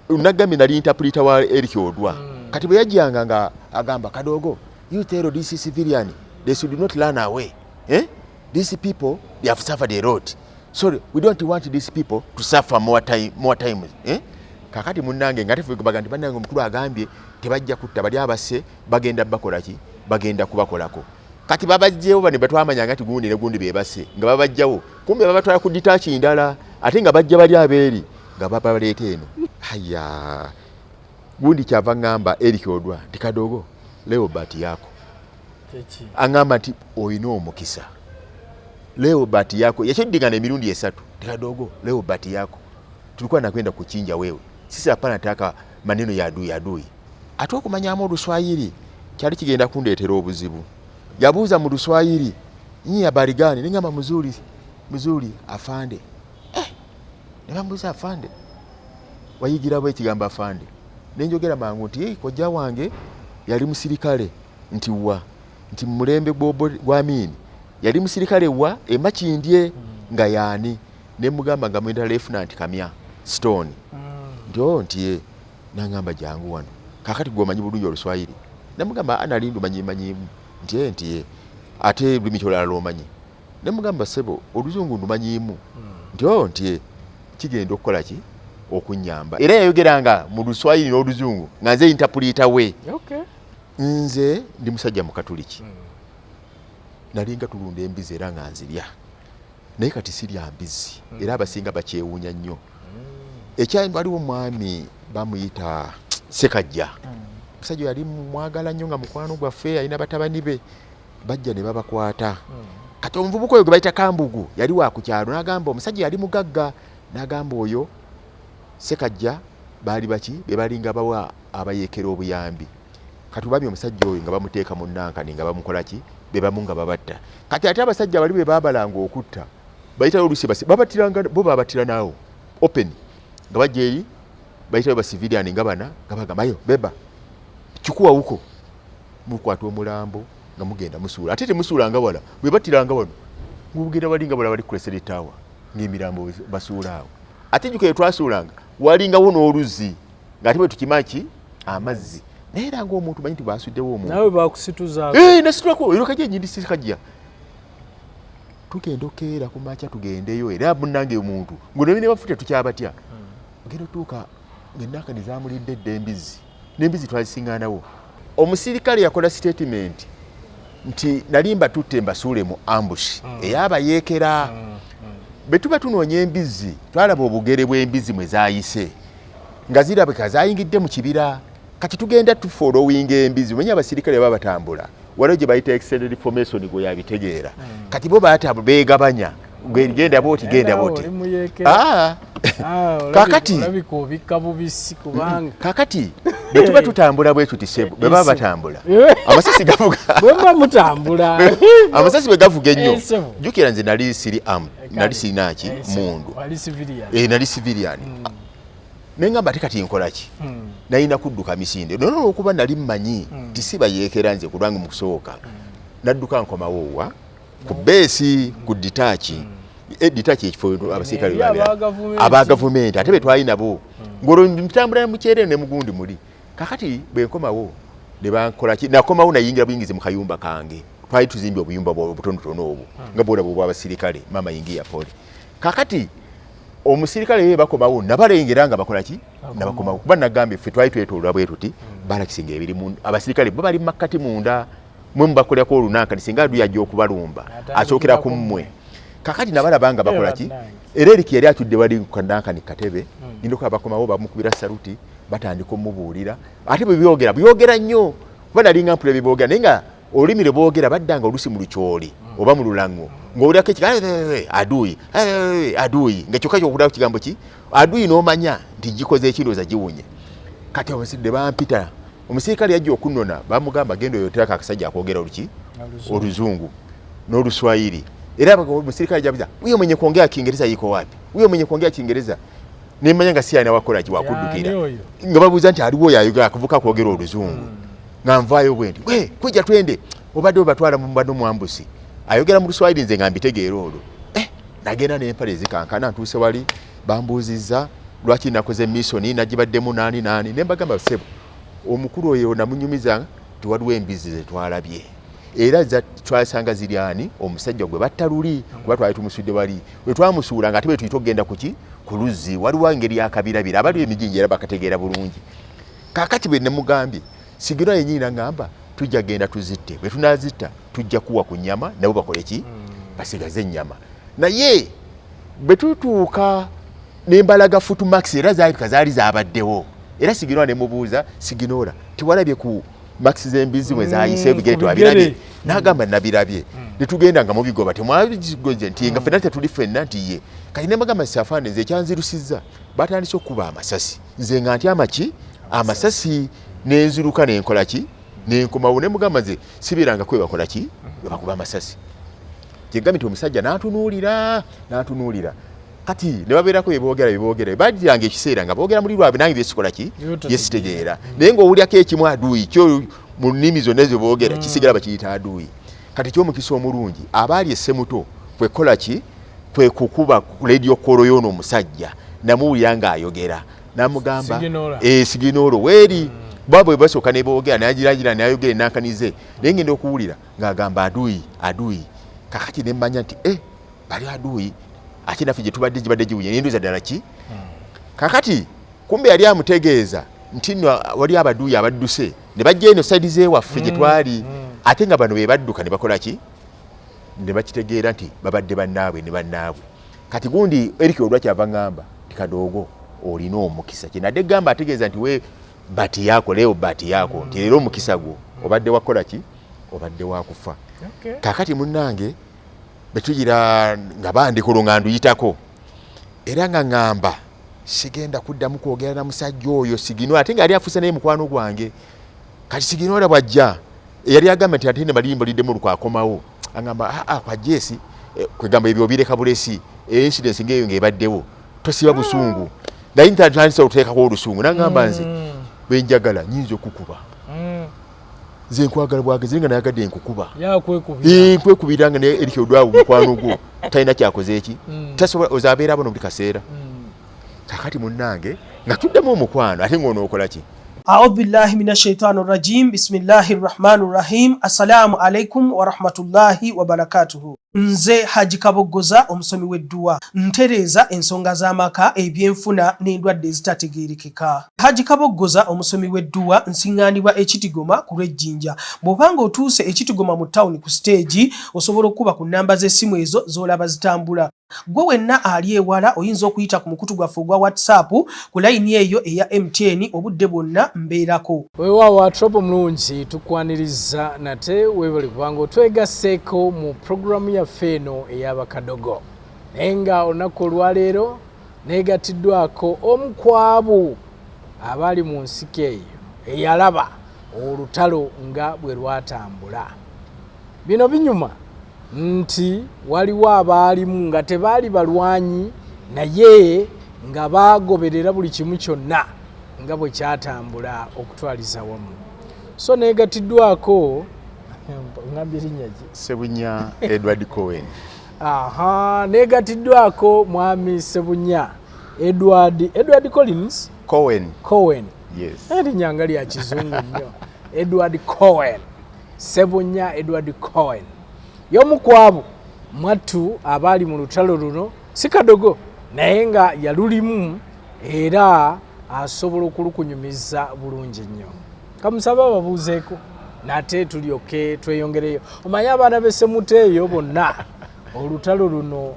Nagambye nali interpreter wa ERIC ODWAR. Kati bwe yajjanga nga agamba Kadogo, you tell this civilian they should not run away. These people they have suffered a lot. So we don't want these people to suffer more time. Kakati munnange ngate fe bagandi bannange omukulu agambye tebajja kutta bali abase bagenda bakola ki bagenda kubakolako. Kati babajjewo bane batwamanya ngati gundi ne gundi bebase nga babajjawo kumbe babatwala ku ditachi ndala ate nga bajja bali abeeri nga babaleeta eno. Haya gundi kyava ngamba ERIC ODWAR Kadogo leo bati yako angamba nti oyina omukisa leo bati yako yachodingana emirundi esatu. Kadogo leo bati yako tulikuwa nakwenda kuchinja wewe, sisi hapana nataka maneno ya adui. Atuwa kumanyamu Oluswayiri kyali kigenda kundeetera obuzibu. Yabuuza mu Luswayiri, nyi habari gani? Ningamba mzuri afande. Nibamuuza afande. Wayigira bwe kigamba afande. Nenjogera mangu nti kojja wange yali musirikale nti mulembe gwa Amini. Yali musirikale wa Makindye nga yani ne mugamba nga mwenda Lieutenant Kamya Stone. Ndio ntiye nangamba jangu wano. Kakati gwomanyi bulungi Oluswayiri. Namugamba analindu manyi ntiye ate limichola lomanyi. Namugamba sebo Oluzungu ndumanyimu. Ndio ntiye kigenda okukola ki okunyamba. Era yayogeranga mu Luswayiri n'Oluzungu nga nze interpreter we. Okay. Nze ndi musajja mu Katoliki. Nalinga tulunda embizi era nga nzirya. Naye kati sirya mbizi era abasinga bakyewuunya nnyo. Ekyali waliwo mwami bamuyita Sekajja. Musajja yali mwagala nnyo nga mukwano gwaffe alina batabani be bajja ne babakwata. Kati omuvubuka oyo gwe bayita Kambugu yali wa ku kyalo n'agamba omusajja yali mugagga n'agamba oyo Sekajja baali baki be balinga bawa abayeekera obuyambi. Kati babi omusajja oyo nga bamuteeka mu Nankani nga bamukola ki be bamunga babatta. Kati ate abasajja bali be babalanga okutta bayita olusi basi babatiranga bo babatira naawo open nga bajja eri bayita ba civilian nga bana nga bagamba ayo beba chukua huko mukwata omulambo nga mugenda musuula ate temusuulanga wala bwe batiranga wano mugenda balinga bala bali kulesera tawa ng'emirambo basuulaawo ate juke twasuulanga walinga wono oluzi ngati bwe tukimachi amazzi naye ngo omuntu banyi tibasuddewo omuntu nawe bakusituza nasitwako ero kaje nyindi sikajja tugenda okeera ku macha tugendeyo era munnange omuntu ngo ne bafute tukyabatya ngero tuka ngenaka nizamulidde embizi twazisinganawo. Omusirikale yakola statement nti nalimba tutte mbasuule mu ambush eyabayeekera betuba tunoonya embizi twalaba obugere bw'embizi mwe zaayise nga zirabika zaayingidde mu kibira. Kati tugenda tufollowing embizi mwenye abasirikale baba batambula waliwo gye bayita extended information gwe yabitegeera. Kati bo baatambula beegabanya genda boti kakati kakati betuba tutambula bwe tutisebo bwe baba batambula amasasi gavuga bwe mutambula amasasi bwe gavuga ennyo jukira nze nali siri nali sinaki mundu nali civilian nengamba ate kati nkola ki nalina kudduka misinde nono okuba nali mmanyi tisiba yeekera nze kulwange mu kusooka nadduka nkomawo ku besi ku ditachi ditachi ekifo abasirikale aba government ate betwali nabo ngoro ntambula mu kyere ne mugundi muli kakati bwe nkomawo ne bankola ki nakomawo nayingira buyingize mu kayumba kange twali tuzimbye obuyumba butonotono obwo nga bola bwo abasirikale mama yingia pole kakati omusirikale ye bakomawo nabalengeranga bakola ki nabakomawo kuba nagambe ffe twali twetolwa bwe tuti balakisinga ebiri mu abasirikale bo bali makati munda mwe mbakolya ko lunaka singa adu yajja okubalumba akyokera ku mmwe kakati nabalabanga bakola ki era ERIC yali atudde wali kandanka ni katebe nindoka bakomawo bamukubira saluti batandika omubuulira ate bwe byogera nnyo kuba nalinga mpule bibogera nenga olimire boogera baddanga olusi mu lukyoli oba mu lulango ng'olirako ekigamba aduyi nga kyokka kyokuddaku kigambo ki aduyi n'omanya nti gikoze ekindooza giwunye. Kati omusidde bampita omusirikale yajja okunona bamugamba genda oyoterako akasajja akwogera Oluzungu n'Oluswayiri era omusirikale jabuza huyo mwenye kuongea Kiingereza yuko wapi huyo mwenye kuongea Kiingereza nemanya nga si anawakola ki wakuddukira nga babuuza nti aliwo yayogera akuvuka kwogera Oluzungu nga nvaayo bwendi we kujja twende obadde obatwala mu mbadde mwambusi ayogera mu Luswayiri nze nga mbitegeera olwo nagenda n'empale zikankana ntuuse wali bambuuzizza lwaki nakoze mission nagibaddemu nani ne mbagamba sebo omukulu oyo namunyumiza tiwaliwo embizi ze twalabye era twasanga ziri ani omusajja gwe battaluli kuba twali tumusudde wali we twamusuula nga tebe tuyitogenda kuki ku luzzi waliwo engeri yakabirabira abali emijinji era bakategeera bulungi kakati bwe nemugambye sigira yenyina ngamba tujja genda tuzitte bwe tunazitta tujja kuwa ku nyama nabo bakole ki basigaze nyama naye bwe tutuuka nembalaga Footmax era zaali zabaddewo era sigira ne mubuuza siginora tiwalabye ku Max zembizi mwe zayise bigere twabirabye nagamba nabirabye netugenda nga mubigoba temwabigoje nti nga fenate tuli fenna nti ye kati ne magamba safane ze kyanzirusizza batandise okuba amasasi nze nga nti amasasi nenziruka nenkola ki nenkoma ne mugamba ze sibiranga kwe bakola ki bakuba amasasi kigambye nti omusajja n'atunuulira kati ne babeerako beboogera bajjanga ekiseera nga boogera muri lwabe nange byesikola ki yesitegeera naye ng'owulyako ekimu aduuyi kyo mu nnimi zonna ezo boogera kisigala bakiyita aduuyi kati ky'omukisa omulungi abaali essemuto kwekola ki kwe kukuba radio kolo y'ono omusajja namuwulira ng'ayogera namugamba siginoolo weeri babo bwe basooka ne boogera n'agiragira n'ayogera enankanize naye ngenda okuwulira ng'agamba aduuyi kakati ne mmanya nti bali aduuyi ate naffe gye tubadde gibadde giwunya nendoza ddala ki kakati kumbe yali amutegeeza nti nno wali abaduuyi abadduse ne bajja eno saidi z'ewaffe gye twali ate nga bano be badduka ne bakola ki ne bakitegeera nti babadde bannaabwe ne bannaabwe kati gundi ERIC ODWAR kyava ngamba ti Kadogo olina omukisa kyenadde gamba ategeeza nti we bati yako leo bati yako nti leero omukisa gwo obadde wakola ki obadde wakufa kakati munnange betugira nga bandikolo nga nduyitako era nga ngamba sigenda kuddamu kwogera na musajja oyo sigino ate nga ali afuuse naye mukwano gwange kati sigino ola bwajja yali agamba nti ate ne balimbo liddemu lukwakomawo agamba kwa jesi kwegamba ebyo bireka bulesi incidence ngeyo ng'ebaddewo tosiba busungu naye ntandise okuteekako olusungu nagamba nze bwenjagala nyinza okukuba nze nkwagala bwagezi nga nayagadde enkukuba nkwekubiranga ne ERIC ODWAR mukwano gwo talina kyakoze eki tasobola ozabeera abono buli kaseera kakati munnange nga tuddemu omukwano ate ng'onookola ki أعوذ بالله من الشيطان الرجيم بسم الله الرحمن الرحيم السلام عليكم ورحمة الله وبركاته nze Haji Kabogoza omusomi w'edduwa ntereza ensonga z'amaka ebyenfuna n'endwadde ezitategeerekeka. Haji Kabogoza omusomi w'edduwa nsiŋŋaanibwa ekitigoma ku lw'ejjinja. Bw'obanga otuuse ekitigoma mu ttawuni ku siteegi osobola okuba ku nnamba z'essimu ezo z'olaba zitambula. Gwe wenna ali ewala oyinza okuyita ku mukutu gwaffe ogwa WhatsApp ku layini eyo eya MTN obudde bwonna mbeerako. Weewaawo atropo mulungi tukwaniriza nate weebale kubanga otwegasseeko mu programu yaffe eno ey'Abakadogo. Naye nga olunaku olwaleero neegatiddwako omu ku abo abali mu nsiko eyo eyalaba olutalo nga bwe lwatambula. Bino binyuma nti waliwo abaalimu nga tebaali balwanyi naye nga bagoberera buli kimu kyonna nga bwe kyatambula okutwaliza wamu. So neegatiddwako ngambye erinnya ki? Sebunya Edward Cohen. Neegatiddwako mwami Sebunya Edward Collins? Cohen. Yes. Erinnya nga lya kizungu nnyo. Edward Cohen. Sebunya Edward Cohen. Y'omu ku abo mwattu abaali mu lutalo luno si Kadogo naye nga yalulimu era asobola okulukunyumiza bulungi nnyo. Kamusaba ababuuzeeko nate tulyoke tweyongereyo. Omanyi abaana b'essemuto eyo bonna olutalo luno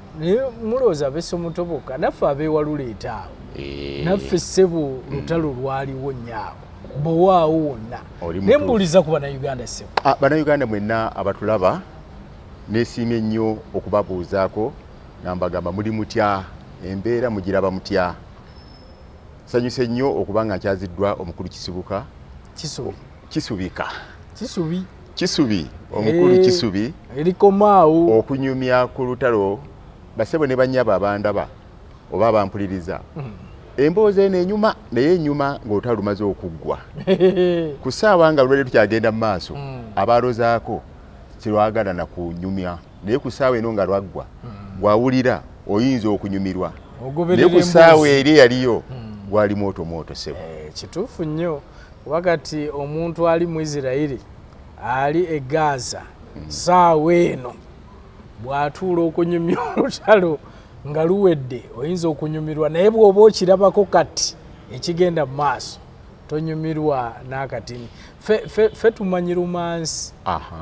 mulowooza b'essemuto bokka naffe abeewaluleeta awo naffe ssebo lutalo lwaliwo nnyaawo bowaawo wonna naye mbuuliza ku bannayuganda ssebo. Bannayuganda mwenna abatulaba nesiimye nnyo okubabuuzaako ngambagamba muli mutya embeera mugiraba mutya. Sanyuse nnyo okuba nga nkyaziddwa omukulu Kisubi omukulu Kisubi erikomaawo okunyumya ku lutalo basebo ne bannyaba abandaba oba abampuliriza emboozi eno enyuma naye enyuma ng'olutalo lumaze okuggwa ku ssaawa nga lulwadde tukyagenda mu maaso abaalozaako kirwagala na kunyumya naye ku ssaawa eno nga lwaggwa gwawulira oyinza okunyumirwa ogoberera ne kusaawa eri yaliyo gwali moto sebo. Kituufu nnyo wakati omuntu ali mu Isirairi ali e Gaza saawa eno bw'atuula okunyumya olutalo nga luwedde oyinza okunyumirwa, naye bw'oba okirabako kati ekigenda mu maaso tonyumirwa n'akatini. Fe tumanyi lumansi,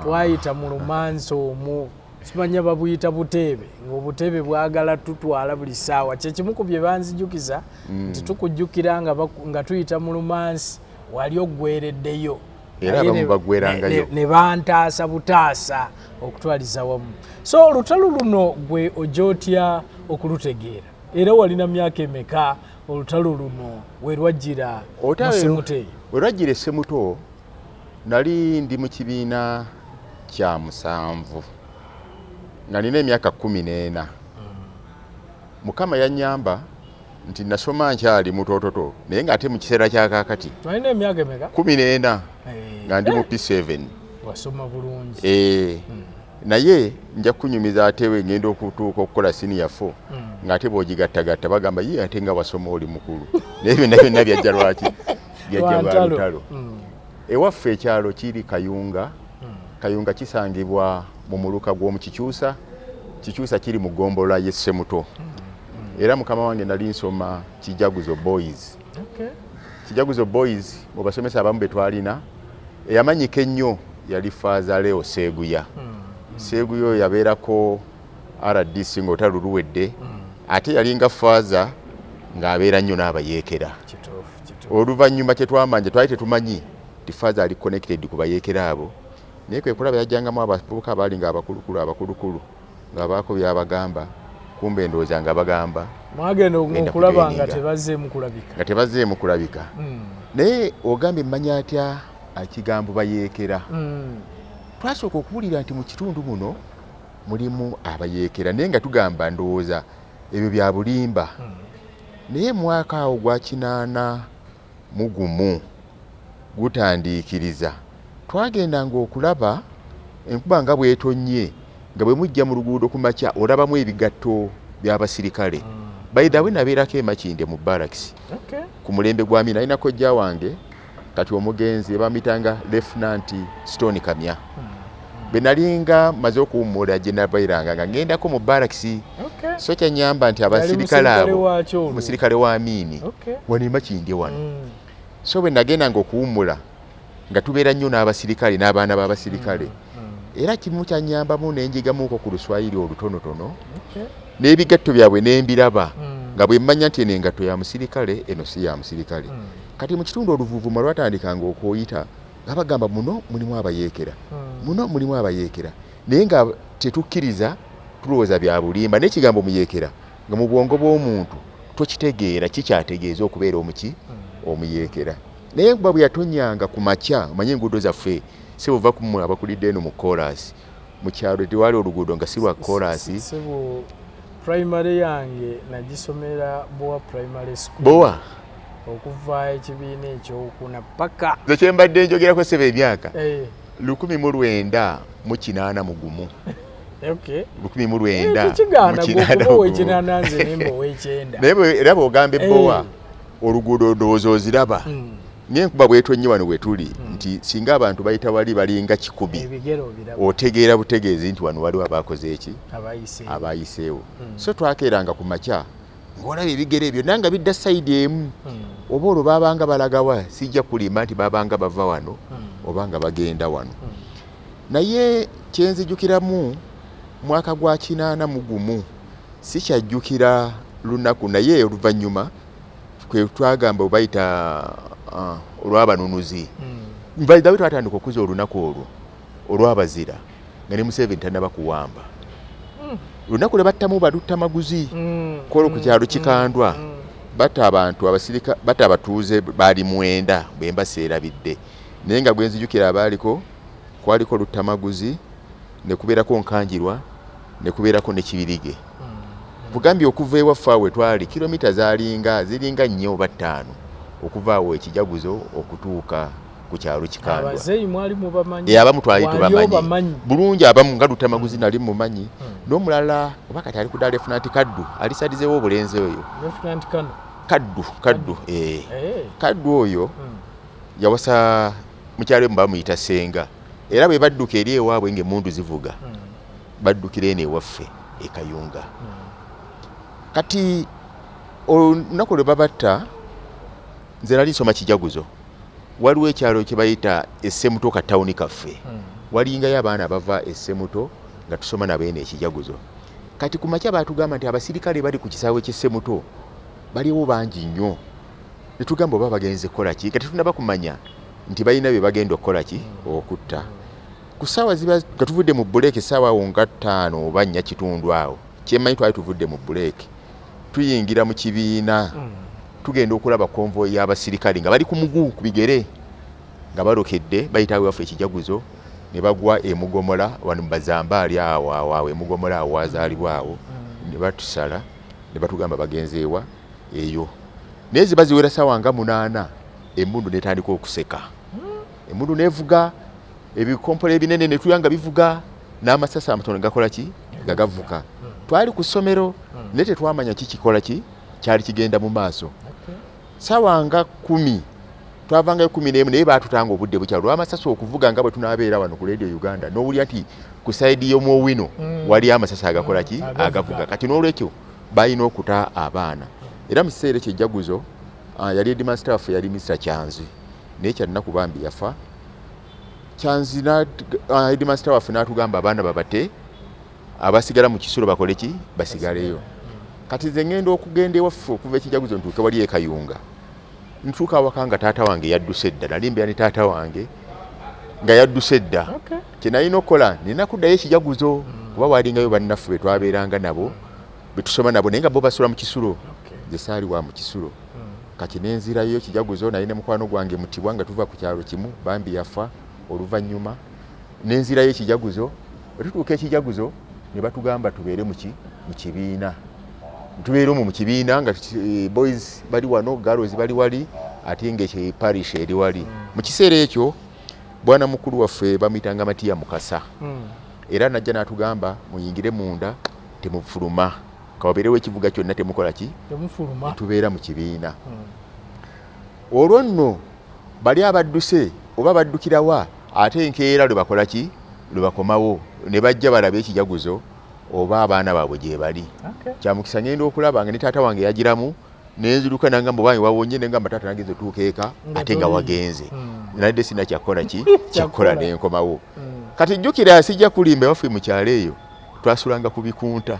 twayita mu lumansi omwo, simanya babuyita buteebe, ng'obuteebe bwagala tutwala buli ssaawa. Kyekimu ku bye banzijukiza nti tukujjukira nga tuyita mu lumansi wali oggwereddeyo era abamu bagwerangayo ne bantaasa butaasa okutwaliza wamu. So olutalo luno gwe ojootya okulutegeera era walina myaka emeka olutalo luno we lwajjira mu Semuto? We lwajjira Semuto nali ndi mu kibiina kya 7 nga nina emyaka 14. Mukama yannyamba nti nasoma nkyali mutototo naye ng'ate mu kiseera kya kaakati. Walina emyaka emeka? 14 nga ndi mu P7. Wasoma bulungi. Naye nja kunyumiza ate we ngenda okutuuka okukola senior 4 ng'ate bw'ogigattagatta bagamba ye ate nga wasoma oli mukulu. Naye byonna byajja lwaki? Byajja lwa lutalo. Ewaffe ekyalo kiri Kayunga. Kayunga kisangibwa mu muluka gw'omu Kikyusa. Kikyusa kiri mu ggombolola y'e Semuto. Era mukama wange nali nsoma Kijaguzo Boys. Kijaguzo Boys mu basomesa abamu be twalina eyamanyika ennyo yali Faaza Leo Seguya. Seguya yabeerako RDC ng'olutalo luwedde, ate yalinga Faaza ng'abeera nnyo n'abayeekera. Oluvannyuma kye twamanja twali tetumanyi ti Faaza ali connected ku bayeekera abo, naye kwe kulaba yajjangamu abavubuka abalinga abakulukulu ng'abaako byabagamba, kumbe endowooza nga bagamba mwagenda okulaba nga tebazzeemu kulabika. Naye ogambye mmanya atya ekigambo bayeekera? Twasooka okuwulira nti mu kitundu muno mulimu abayeekera naye nga tugamba ndowooza ebyo bya bulimba. Naye mwaka awo gwa 81 gutandiikiriza twagendanga okulaba enkuba nga bwetonnye nga bwe mujja mu luguudo ku makya olabamu ebigatto by'abasirikale. By the way nabeerako emakinde mu barracks ku mulembe gwa Amina alina kojja wange kati omugenzi bamitanga Lieutenant Stone Kamya. Bwe nalinga maze okuwummula gye nabeeranga nga ngendako mu barracks. So kyannyamba nti abasirikale abo musirikale wa Amini wano emakinde wano. So bwe nagendanga okuwummula nga tubeera nnyo n'abasirikale n'abaana b'abasirikale. Era kimu kyannyambamu n'enjigamuuko ku luswayiri olutonotono. N'ebigatto byabwe n'embiraba nga bwe mmanya nti eno engatto ya musirikale eno si ya musirikale. Kati mu kitundu oluvuvuma lwatandikanga okwoyita nga bagamba muno mulimu abayeekera, muno mulimu abayeekera, naye nga tetukkiriza tulowooza bya bulimba. N'ekigambo muyeekera nga mu bwongo bw'omuntu tokitegeera kikyategeeza okubeera omuyeekera. Naye enkuba bwe yatonnyanga ku makya, omanye enguudo zaffe si buva ku mmwe abakulidde eno mu koolaasi. Mu kyalo tewali oluguudo nga si lwa koolaasi. Primary yange nagisomera Boa Primary School. Boa okuva ekibiina ekyokuna paka nze kyembadde njogerako seba emyaka 1981. Okay. 1981 naye era bw'ogamba ebbowa oluguudo ndowooza oziraba. N'enkuba bwetonnye wano we tuli nti singa abantu bayita wali balinga 10 otegeera butegeezi nti wano waliwo abaakoze eki abayiseewo. So twakeeranga ku makya ng'olaba ebigere ebyo nanga bidda sayidi emu. Oba olwo baabanga balagawa sijja kulima nti baabanga bava wano oba nga bagenda wano. Naye kyenzijukiramu mwaka gwa 81 sikyajjukira lunaku, naye oluvannyuma kwe twagamba obayita olw'abanunuzi. Mbayidawe twatandika okuza olunaku olwo olw'abazira nga ne Museveni tannaba kuwamba. Lunaku lwe battamu baluttamaguzi kwolwo ku kyalo kikandwa batta abantu abasirika batta abatuuze baali 9 bwe mbaseerabidde. Naye nga gwe nzijukira abaaliko kwaliko luttamaguzi ne kubeerako nkanjirwa ne kubeerako ne kibirige. Bugambye okuva ewaffe awe twali kilomita ziringa 4 oba 5 okuva awo ekijaguzo okutuuka ku kyalo Kikandwa. Abazeyi mwali mubamanyi. Abamu twali tubamanyi bulungi, abamu nga Lutamaguzi nali mumanyi n'omulala oba kati ali ku ddala Lieutenant Kaddu alisadizeewo obulenzi oyo. Lieutenant Kano. Kaddu Kaddu oyo yawasa mu kyalo mba muyita Senga, era bwe badduka eri ewaabwe ng'emmundu zivuga baddukira eno ewaffe e Kayunga. Kati olunaku lwe babatta nze nali nsoma Kijaguzo, waliwo ekyalo kye bayita Essemuto ka tawuni kaffe, walingayo abaana bava Essemuto nga tusoma nabo eno Ekijaguzo. Kati ku makya baatugamba nti abasirikale bali ku kisaawe ky'Essemuto baliwo bangi nnyo, ne tugamba oba bagenze kukola ki. Kati tunaba kumanya nti balina bye bagenda okukola ki, okutta. Ku ssaawa ziba nga tuvudde mu buleeke essaawa awo nga 5 oba 4 kitundu awo, kyemmanyi twali tuvudde mu buleeke tuyingira mu kibiina tugenda okulaba konvoyi y'abasirikale nga bali ku mugu ku bigere nga balokedde bayitawo waffe Ekijaguzo ne bagwa emugomola wano mu Bazambaali awo emugomola awo wazaalibwa awo, ne batusala ne batugamba bagenzeewa eyo. Naye ziba ziwera ssaawa nga 8 emmundu netandika okuseka, emmundu nevuga, ebikompola ebinene ne tuyanga bivuga, n'amasasi amatono gakola ki gagavuka. Twali ku ssomero naye tetwamanya kikikola ki kyali kigenda mu maaso. Ssaawa nga 10 twavangayo 11 naye baatutanga obudde bukyalo lw'amasasi okuvuga nga bwe tunaabeera wano ku Radio Uganda n'owulira nti ku sayidi y'omuwino wali amasasi agakola ki agavuga. Kati n'olwekyo balina okuta abaana. Era mu kiseera ekyo Ejaguzo yali Headmaster waffe yali Mr. Kyanzi, naye kyalina kubambi yafa. Kyanzi Headmaster waffe n'atugamba abaana babate, abasigala mu kisulo bakole ki basigaleyo. Kati nze ngenda okugenda ewaffe okuva Ekijaguzo ntuuke wali e Kayunga. Ntuuka awaka nga taata wange yadduse dda, nali mbeera ne taata wange nga yadduse dda. Kye nalina okukola nina kuddayo Ekijaguzo kuba walingayo bannaffe be twabeeranga nabo be tusoma nabo naye nga bo basula mu kisulo, nze saali wa mu kisulo. Kati nenzirayo Ekijaguzo naye ne mukwano gwange Mutibwa nga tuva ku kyalo kimu, bambi yafa oluvannyuma. Nenzirayo Ekijaguzo, bwe tutuuka Ekijaguzo ne batugamba tubeere mu kibiina. Tubeere mu kibiina nga boys bali wano, girls bali wali, ate ng'ekye parish eri wali. Mu kiseera ekyo bwana mukulu waffe bamuyitanga Matiya Mukasa, era najja n'atugamba muyingire munda temufuluma, kawabeerewo ekivuga kyonna temukola ki temufuluma, tubeera mu kibiina. Olwo nno bali abadduse oba baddukirawa ate enkeera lwe bakola ki lwe bakomawo ne bajja balaba Ekijaguzo oba abaana baabwe gye bali. Kyamukisa ngenda okulaba nga ne taata wange yagiramu nenziruka nangamba obange wawonye nengamba taata nagenze otuuka eka ate nga wagenze. Nadde sina kyakola ki kyakola nenkomawo. Kati jjukira sijja kulimba waffe mu kyalo eyo twasulanga ku bikunta.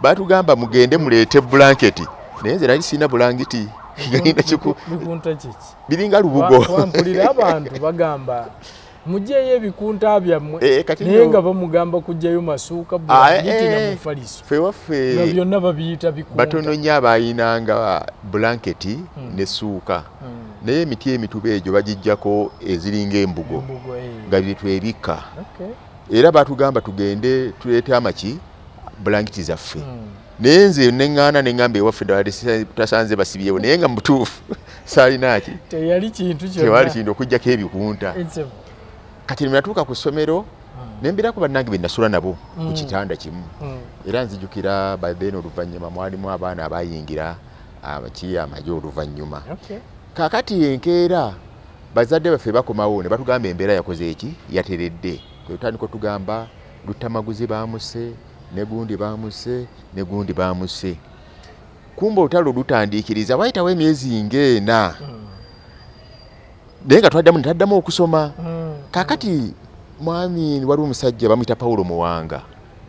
Batugamba mugende muleete blanketi, naye nze nali sina blanketi. Bikunta kiki biringa lubugo. Wampulira abantu bagamba mujeyo ebikunta byammwe naye nga bamugamba kujjayo masuuka blanketi na mufaliso. Ffe waffe byonna babiyita bikunta. Batono nnyo abayinanga blanketi ne suuka, naye emiti emituba egyo bagijjako eziringa embugo nga byetwebikka. Era batugamba tugende tuleete amaki blanketi zaffe. Naye nze neŋŋaana neŋŋamba ewaffe tasanze basibyewo, naye nga mutuufu saalina ki tewali kintu kyonna, tewali kintu okuggyako ebikunta. Kati natuuka ku ssomero nembeerako bannange be nasula nabo ku kitanda kimu. Era nzijukira babeeno oluvannyuma mwalimu abaana abayingira amagye oluvannyuma. Kaakati enkeera bazadde baffe bakomawo ne batugamba embeera yakoze eki yateredde. Kwe tutandika otugamba Lutamaguzi baamuse, ne gundi baamuse, ne gundi baamuse. Kumba olutalo lutandiikiriza wayitawo emyezi ng'ena. Naye nga taddamu okusoma. Kaakati mwami waliwo omusajja bamuyita Paulo Muwanga.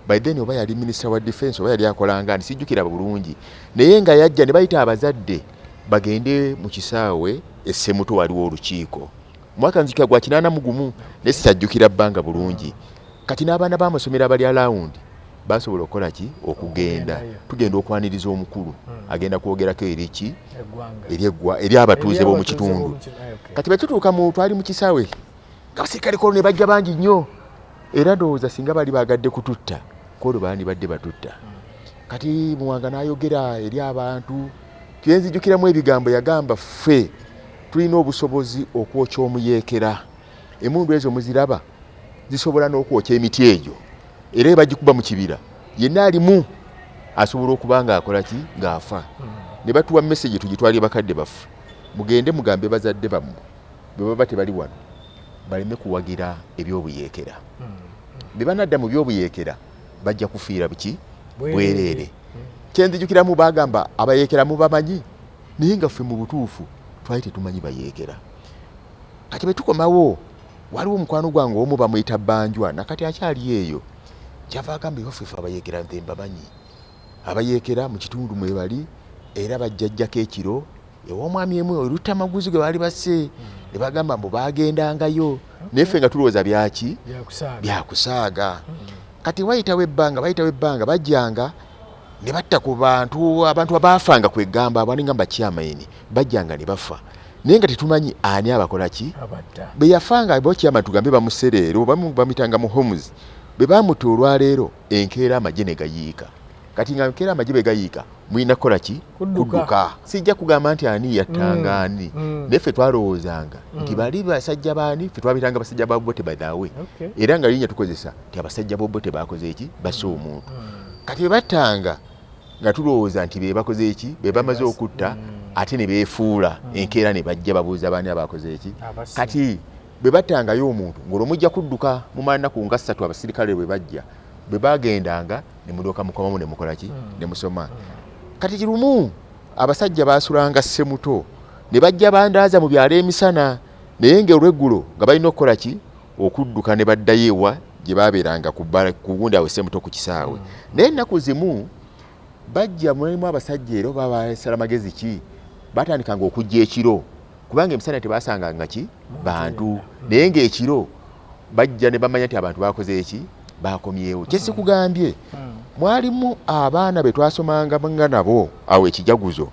By then oba yali Minister wa Defense oba yali akolanga sijjukira bulungi. Naye nga yajja ne bayita abazadde bagende mu kisaawe Essemuto waliwo olukiiko. Mwaka nzikira gwa 81 naye sitajjukira bbanga bulungi. Kati n'abaana b'amasomero abali around basobola okukola ki okugenda. Tugenda okwaniriza omukulu agenda kwogerako eriki eri abatuuze b'omu kitundu. Kati bwe tutuuka twali mu kisaawe abasirikale kolo ne bajja bangi nnyo, era ndowooza singa bali bagadde kututta kolo baani badde batutta. Kati Muwanga n'ayogera eri abantu, kyenzijukiramu ebigambo yagamba ffe tulina obusobozi okwokya omuyeekera. Emundu ezo muziraba zisobola n'okwokya emiti egyo era bagikuba mu kibira yenna alimu asobola okuba ng'akola ki ng'afa. Ne batuwa message tugitwalye bakadde baffe, mugende mugambe bazadde bammwe bwe baba tebali wano baleme kuwagira ebyobuyeekera. Be banadda mu byobuyeekera bajja kufiira buki bwereere. Kyenzijukiramu bagamba abayeekera mubamanyi naye nga ffe mu butuufu twali tetumanyi bayeekera. Kati bwe tukomawo waliwo omukwano gwange omu bamuyita Banjwa nakati akyali eyo kyava agamba iwaffe ffe abayeekera nze mbamanyi. Abayeekera mu kitundu mwe bali era bajjajjako ekiro ew'omwami emu olutamaguzi gwe baali basse ne bagamba mbu bagendangayo naye ffe nga tulowooza byaki byakusaaga. Kati wayitawo ebbanga bajjanga ne batta ku bantu abaafanga kwegamba abaninga bakyamaini bajjanga ne bafa naye nga tetumanyi ani abakola ki bwe yafanga bokyama tugambe bamusereero bamitanga mu homes bwe bamuta olwaleero enkeera amagye ne gayiika. Kati nga enkeera amagye be gayiika mulina kukola ki kudduka. Sijja kugamba nti ani yattanga ani naye ffe twalowoozanga nti bali basajja baani ffe twabitanga basajja ba Bote badaawe era nga linnya tukozesa nti abasajja ba Bote bakoze eki basse omuntu. Kati bwe battanga nga tulowooza nti be bakoze eki be bamaze okutta ate ne beefuula enkeera ne bajja babuuza baani abakoze eki. Kati bwe battangayo omuntu ng'olwo mujja kudduka mumala nnaku nga 3 abasirikale bwe bajja bwe bagendanga ne mulyoka mukomamu ne mukola ki ne musoma. Kati kirumu abasajja baasulanga Ssemuto ne bajja bandaaza mu byalo emisana naye ng'olweggulo nga balina okukola ki okudduka ne baddayo ewa gye baabeeranga ku gundi awo Ssemuto ku kisaawe. Naye ennaku zimu bajja mulimu abasajja era oba basala magezi ki batandikanga okujja ekiro kubanga emisana tebaasanganga ki bantu naye ng'ekiro bajja ne bamanya nti abantu bakoze eki bakomyewo. Kyesikugambye mwalimu abaana be twasomanga nga nabo awo ekijaguzo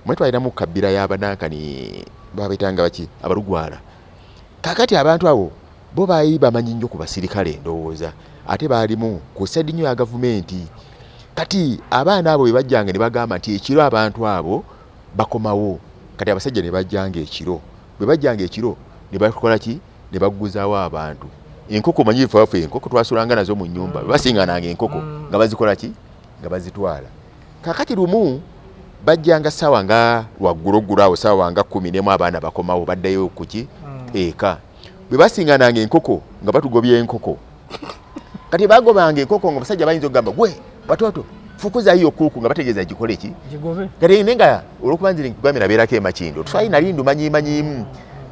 mwe twalinamu kabbira y'abanankani babetanga baki abalugwala. Kakati abantu abo bo baali bamanyi nnyo ku basirikale ndowooza ate baalimu ku sedi nnyo ya gavumenti. Kati abaana abo bwe bajjanga ne bagamba nti ekiro abantu abo bakomawo. Kati abasajja ne bajjanga ekiro bwe bajjanga ekiro ne bakola ki ne bagguzaawo abantu. Enkoko manyifu afu enkoko twasulanga nazo mu nnyumba basingananga enkoko nga bazikola ki nga bazitwala. Kakati lumu bajjanga sawa nga wagguloggulo awo sawa nga 10 abaana bakomawo baddayo kuki eka bwe basingananga enkoko nga batugobya enkoko. Kati bagobanga enkoko nga basajja bayinza okugamba gwe batoto fukuza hiyo kuku nga bategeeza gikole ki jigobe. Kati nenga olwokubanzira nkugambye nabeerako emakindo tuswayi nali ndumanyimanyimu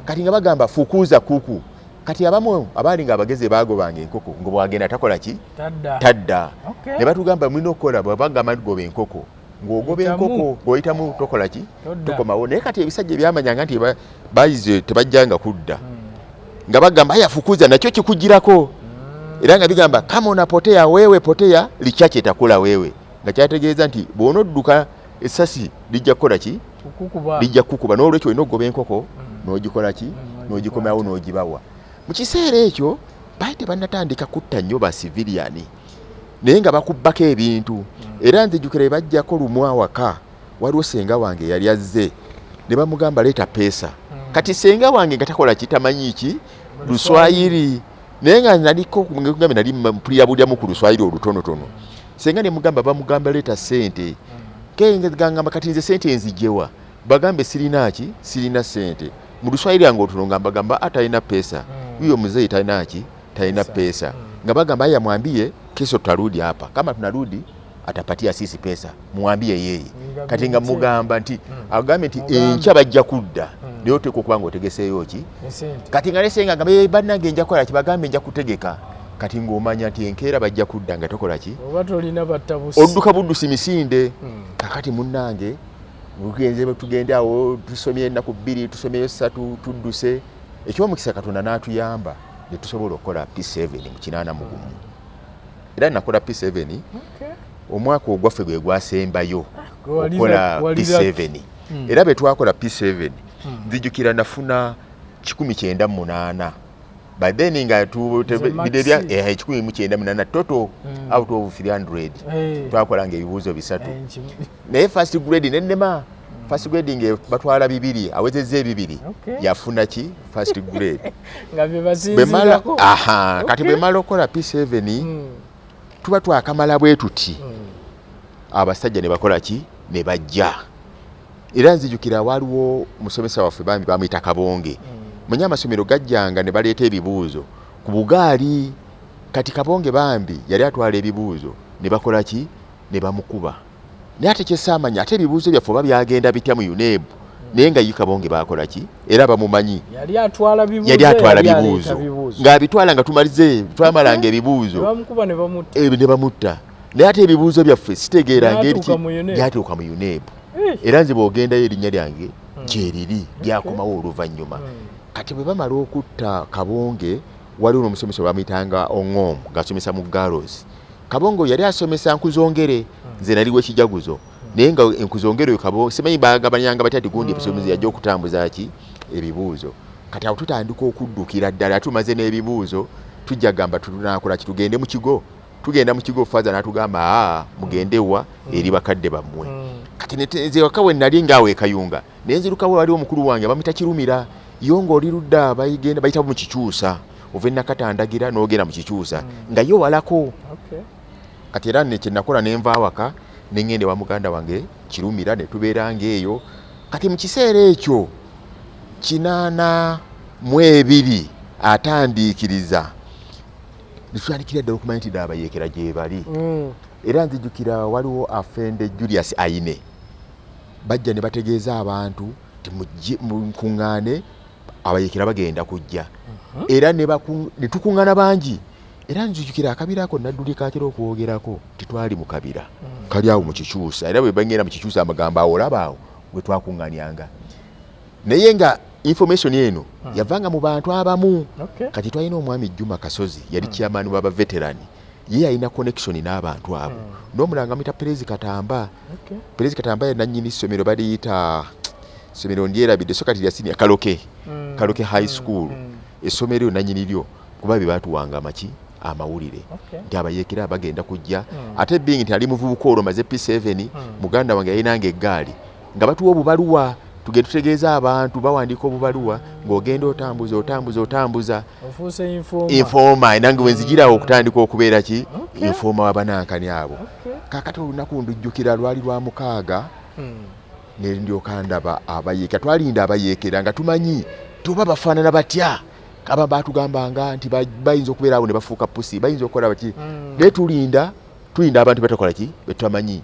kati nga bagamba fukuza kuku. Kati abamu abaali nga abageze baagobanga enkoko ngo bwagenda takola ki tadda. Ne batugamba mulina okukola bwabagamba goba enkoko ng'ogoba enkoko ng'oyitamu tokola ki tukomawo. Naye kati ebisajja byamanyanga nti bayize tebajjanga kudda nga bagamba aya fukuza nakyo kikugirako era nga bigamba kama unapotea wewe potea lichache takula wewe nga kyategeeza nti bw'onodduka essasi lijja kukola ki lijja kukuba n'olwekyo olina okugoba enkoko n'ogikola ki n'ogikomawo n'ogibawa. Mu kiseera ekyo baali tebannatandika kutta nnyo ba civiliani naye nga bakubbako ebintu era nzijjukira bajjako lumu awaka waliwo senga wange yali azze ne bamugamba leeta peesa. Kati senga wange nga takola kitamanyi ki Luswayiri naye nga naliko kumugambye nali mpulira bulyamu ku Luswayiri olutonotono. Senga ne mugamba bamugamba leeta ssente kenga gangamba kati nze ssente nzijewa bagambe sirina ki sirina ssente mu Luswayiri yange otulonga bagamba atalina pesa huyo mzee talina pesa nga bagamba haya mwambie kesho tutarudi hapa kama tunarudi atapatia sisi pesa mwambie yeye. Kati nga mugamba nti agambe nti encha bajja kudda lyote kukwanga otegeseyo ki kati nga lesenga ngambe bannange nja kola kibagambe nja kutegeka kati ng'omanya nti enkeera bajja kudda nga tokola ki oba tolina battabusi odduka buddusi misinde. Kakati munnange mugenze tugende awo tusomye ennaku 2 tusomyeyo 3 tudduse eky'omukisa Katonda n'atuyamba ne tusobola okukola P7 mu 8 era nakola P7 omwaka ogwaffe gwe gwasembayo okukola P7 era bwe twakola P7 nzijukira nafuna 1908 by then nga bidebya 1908 toto out of 300 twakolanga ebibuuzo 3 naye first grade nennema first grading batwala 2 awezezze 2 yafuna ki first grade nga bebasinzirako kati bemala okola P7 tuba twakamala bwe tuti abasajja ne bakola ki ne bajja era nzijukira waliwo musomesa waffe bambi bamuyita Kabonge mwenye amasomero gajjanga ne baleeta ebibuuzo ku bugaali kati Kabonge bambi yali atwala ebibuuzo ne bakola ki ne bamukuba naye ate kyesamanya ate ebibuuzo byaffe oba byagenda bitya mu UNEB naye nga yi Kabonge bakola ki era bamumanyi yali atwala bibuuzo ng'abitwala nga tumalize twamalanga ebibuuzo ne bamutta naye ate ebibuuzo byaffe sitegeera ngeri ki byatuuka mu UNEB era nze bw'ogendayo erinnya lyange gyeriri lyakomawo oluvannyuma kati bwe bamala okutta Kabonge waliwo n'omusomesa bamuyitanga Oŋŋom ng'asomesa mu Girls Kabongo yali asomesa Nkuzongere nze naliwo ekijaguzo naye nga Nkuzongere oyo Kabongo simanyi bagabanyanga batati gundi episomezi yajja okutambuza ki ebibuuzo kati awo tutandika okuddukira ddala tumaze n'ebibuuzo tujja gamba tunakola kitugende mu kigo tugenda mu kigo faza n'atugamba mugende wa eri bakadde bammwe kati nze wakawe nali ngaawe ekayunga naye nzirukawo waliwo mukulu wange bamuyita Kirumira yo ng'oli ludda bayigenda bayita mu Kikyusa ova Nakatandagira n'ogenda mu Kikyusa nga yo walako kati era ne kyenakola ne nva awaka ne ngende wa muganda wange Kirumira ne tubeera ng'eyo kati mu kiseera ekyo 82 atandiikiriza nitutandikira ddala okumanya nti ddala abayeekera gye bali era nzijukira waliwo afende Julius Aine bajja ne bategeeza abantu mukuŋŋaane abayeekera bagenda kujja era ne tukuŋŋaana bangi era nzijukira akabira ako nadduli kakira okwogerako titwali mu kabira kali awo mu Kikyusa era bwe bagenda mu Kikyusa amagambo awo olabaawo bwe twakuŋŋaanyanga naye nga information eno yavanga mu bantu abamu kati twalina omwami Juma Kasozi yali chairman wa veterani ye alina connection n'abantu abo n'omulanga mita Perezi Katamba Perezi Katamba ye nannyini ssomero baliyita ssomero ndyerabidde so kati lya senior Kaloke High School essomero nannyini lyo kuba bye baatuwanga amaki amawulire nti abayeekera bagenda kujja ate being nti ali muvubuka olwo maze P7 muganda wange yayinanga eggaali nga batuwa obubaluwa tugenda tutegeeza abantu bawandiika obubaluwa ng'ogenda otambuza ofuuse informa nange wenzigirawo okutandika okubeera ki informa wabanankani abo kakati olunaku ndujjukira lwali lwa 6 ne ndyoka ndaba abayeekera twalinda abayeekera nga tumanyi tuba bafaanana batya aba batugambanga nti bayinza okubeera awo ne bafuuka pusi bayinza okukola bati naye tulinda abantu batakola ki betutamanyi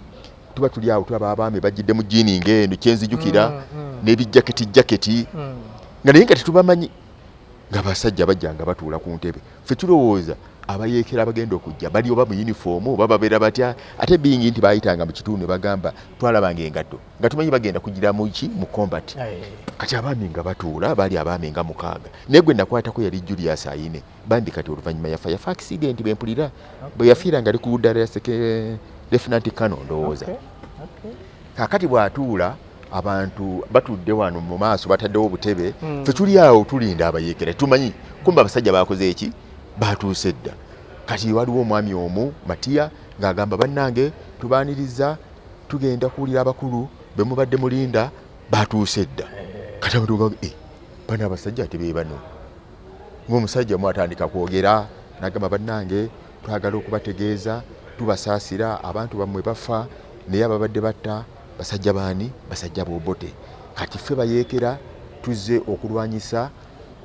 tuba tuli awo tulaba abaami bajjidde mu jiini ng'eno kyenzijukira n'ebijaketi nga naye nga tetubamanyi nga basajja bajjanga batuula ku ntebe ffe tulowooza abayeekera bagenda okujja bali oba mu yunifoomu oba babeera batya ate bingi nti bayitanga mu kitundu ne bagamba twalabanga engatto nga tumanyi bagenda kugira mu combat kati abaami nga batuula baali abaami nga 6 naye gwe nakwatako yali Julius Aine bambi kati oluvannyuma yafa accident bempulira bwe yafiira nga ali ku ludda Lieutenant Colonel ndowooza kakati bw'atuula abantu batudde wano mu maaso bataddewo obutebe ffe tuli awo tulinda abayeekera tumanyi kumba abasajja bakoze eki batuuse dda kati waliwo omwami omu Matiya ng'agamba bannange tubaaniriza tugenda kuwulira abakulu be mubadde mulinda batuuse dda kati abantu bano abasajja ate be bano ng'omusajja omu atandika kwogera n'agamba bannange twagala okubategeeza tubasaasira abantu bammwe bafa naye ababadde batta basajja baani basajja b'obote kati ffe bayeekera tuzze okulwanyisa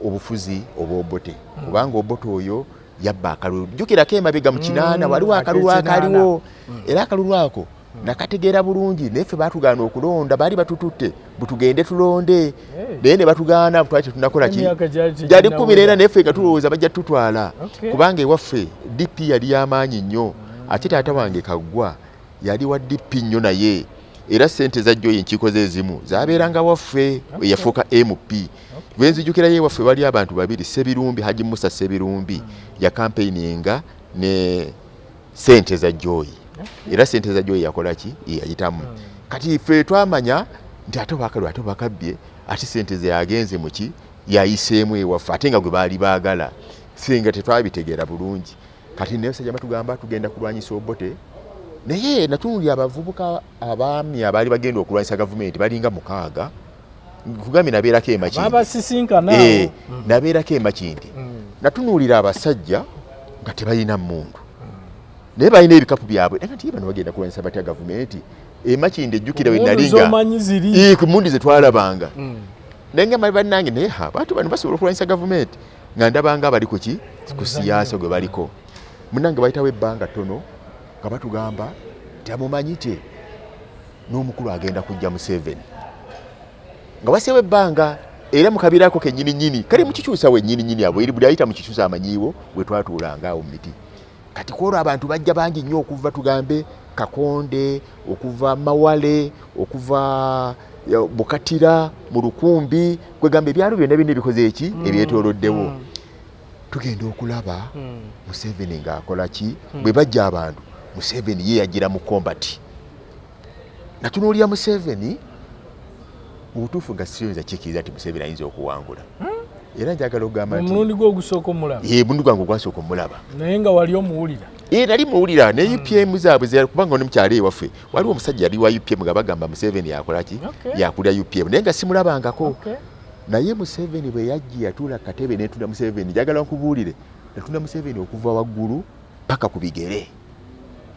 obufuzi obw'obote kubanga obote oyo yabba akalulu jjukirako emabega mu 8 waliwo akalulu akaliwo era akalulu ako nakategeera bulungi naye ffe baatugaana okulonda baali batututte butugende tulonde naye ne batugaana twali tetunakola ki gyali 10 naye ffe nga tulowooza bajja tutwala kubanga ewaffe DP yali y'amaanyi nnyo ate taata wange Kaggwa yali wa DP nnyo naye era ssente zajjo enkiiko ze ezimu zabeeranga waffe eyafuuka MP bwenzijukira ye waffe wali abantu babiri Sebirumbi Haji Musa Sebirumbi ya campaigninga ne ssente za Joy era ssente za Joy yakola ki yayitamu kati ffe twamanya nti ate bakabbye ate ssente ze yagenze mu ki yayiseemu ewaffe ate nga gwe baali baagala ffe nga tetwabitegeera bulungi kati naye sajja batugamba tugenda kulwanyisa obote naye natunuulira abavubuka abaami abaali bagenda okulwanyisa gavumenti balinga 6 kugambye nabeerako Makindi nabeerako Makindi natunuulira abasajja nga tebalina mmundu naye balina ebikapu byabwe naye nti bano bagenda kulwanyisa batya gavumenti Makindi ejjukira we nalinga ku mmundu ze twalabanga naye nga bannange naye abantu bano basobola okulwanyisa gavumenti nga ndabanga bali ku siyaasa gwe baliko munange bayitawo ebbanga ttono nga batugamba nti amumanyite n'omukulu agenda kujja Museveni nga waseewo ebbanga era mu kabiirako kennyini kale mukikyusa wennyini abo eri buli ayita mukikyusa amanyiiwo bwe twatuulanga awo mu miti kati kwolwo abantu bajja bangi nnyo okuva tugambe Kakonde okuva Mawale okuva Bukatira mu Lukumbi kwegamba ebyalo byonna bino ebikoze eki ebyetooloddewo tugenda okulaba Museveni ng'akola ki bwe bajja abantu Museveni ye yagira mu kombati natunuulira Museveni obutuufu nga siyinza kikiriza nti Museveni ayinza okuwangula era njagala okugamba nti omulundi gwe ogusooka omulaba mulundi gwange ogwasooka omulaba naye nga wali omuwulira nali muwulira ne UPM zaabwe kubanga oli mukyalo ewaffe waliwo omusajja yali wa UPM nga bagamba Museveni yakola ki yakulira UPM naye nga simulabangako naye Museveni bwe yajja yatuula katebe netunda Museveni njagala nkubuulire natunda Museveni okuva waggulu paka ku bigere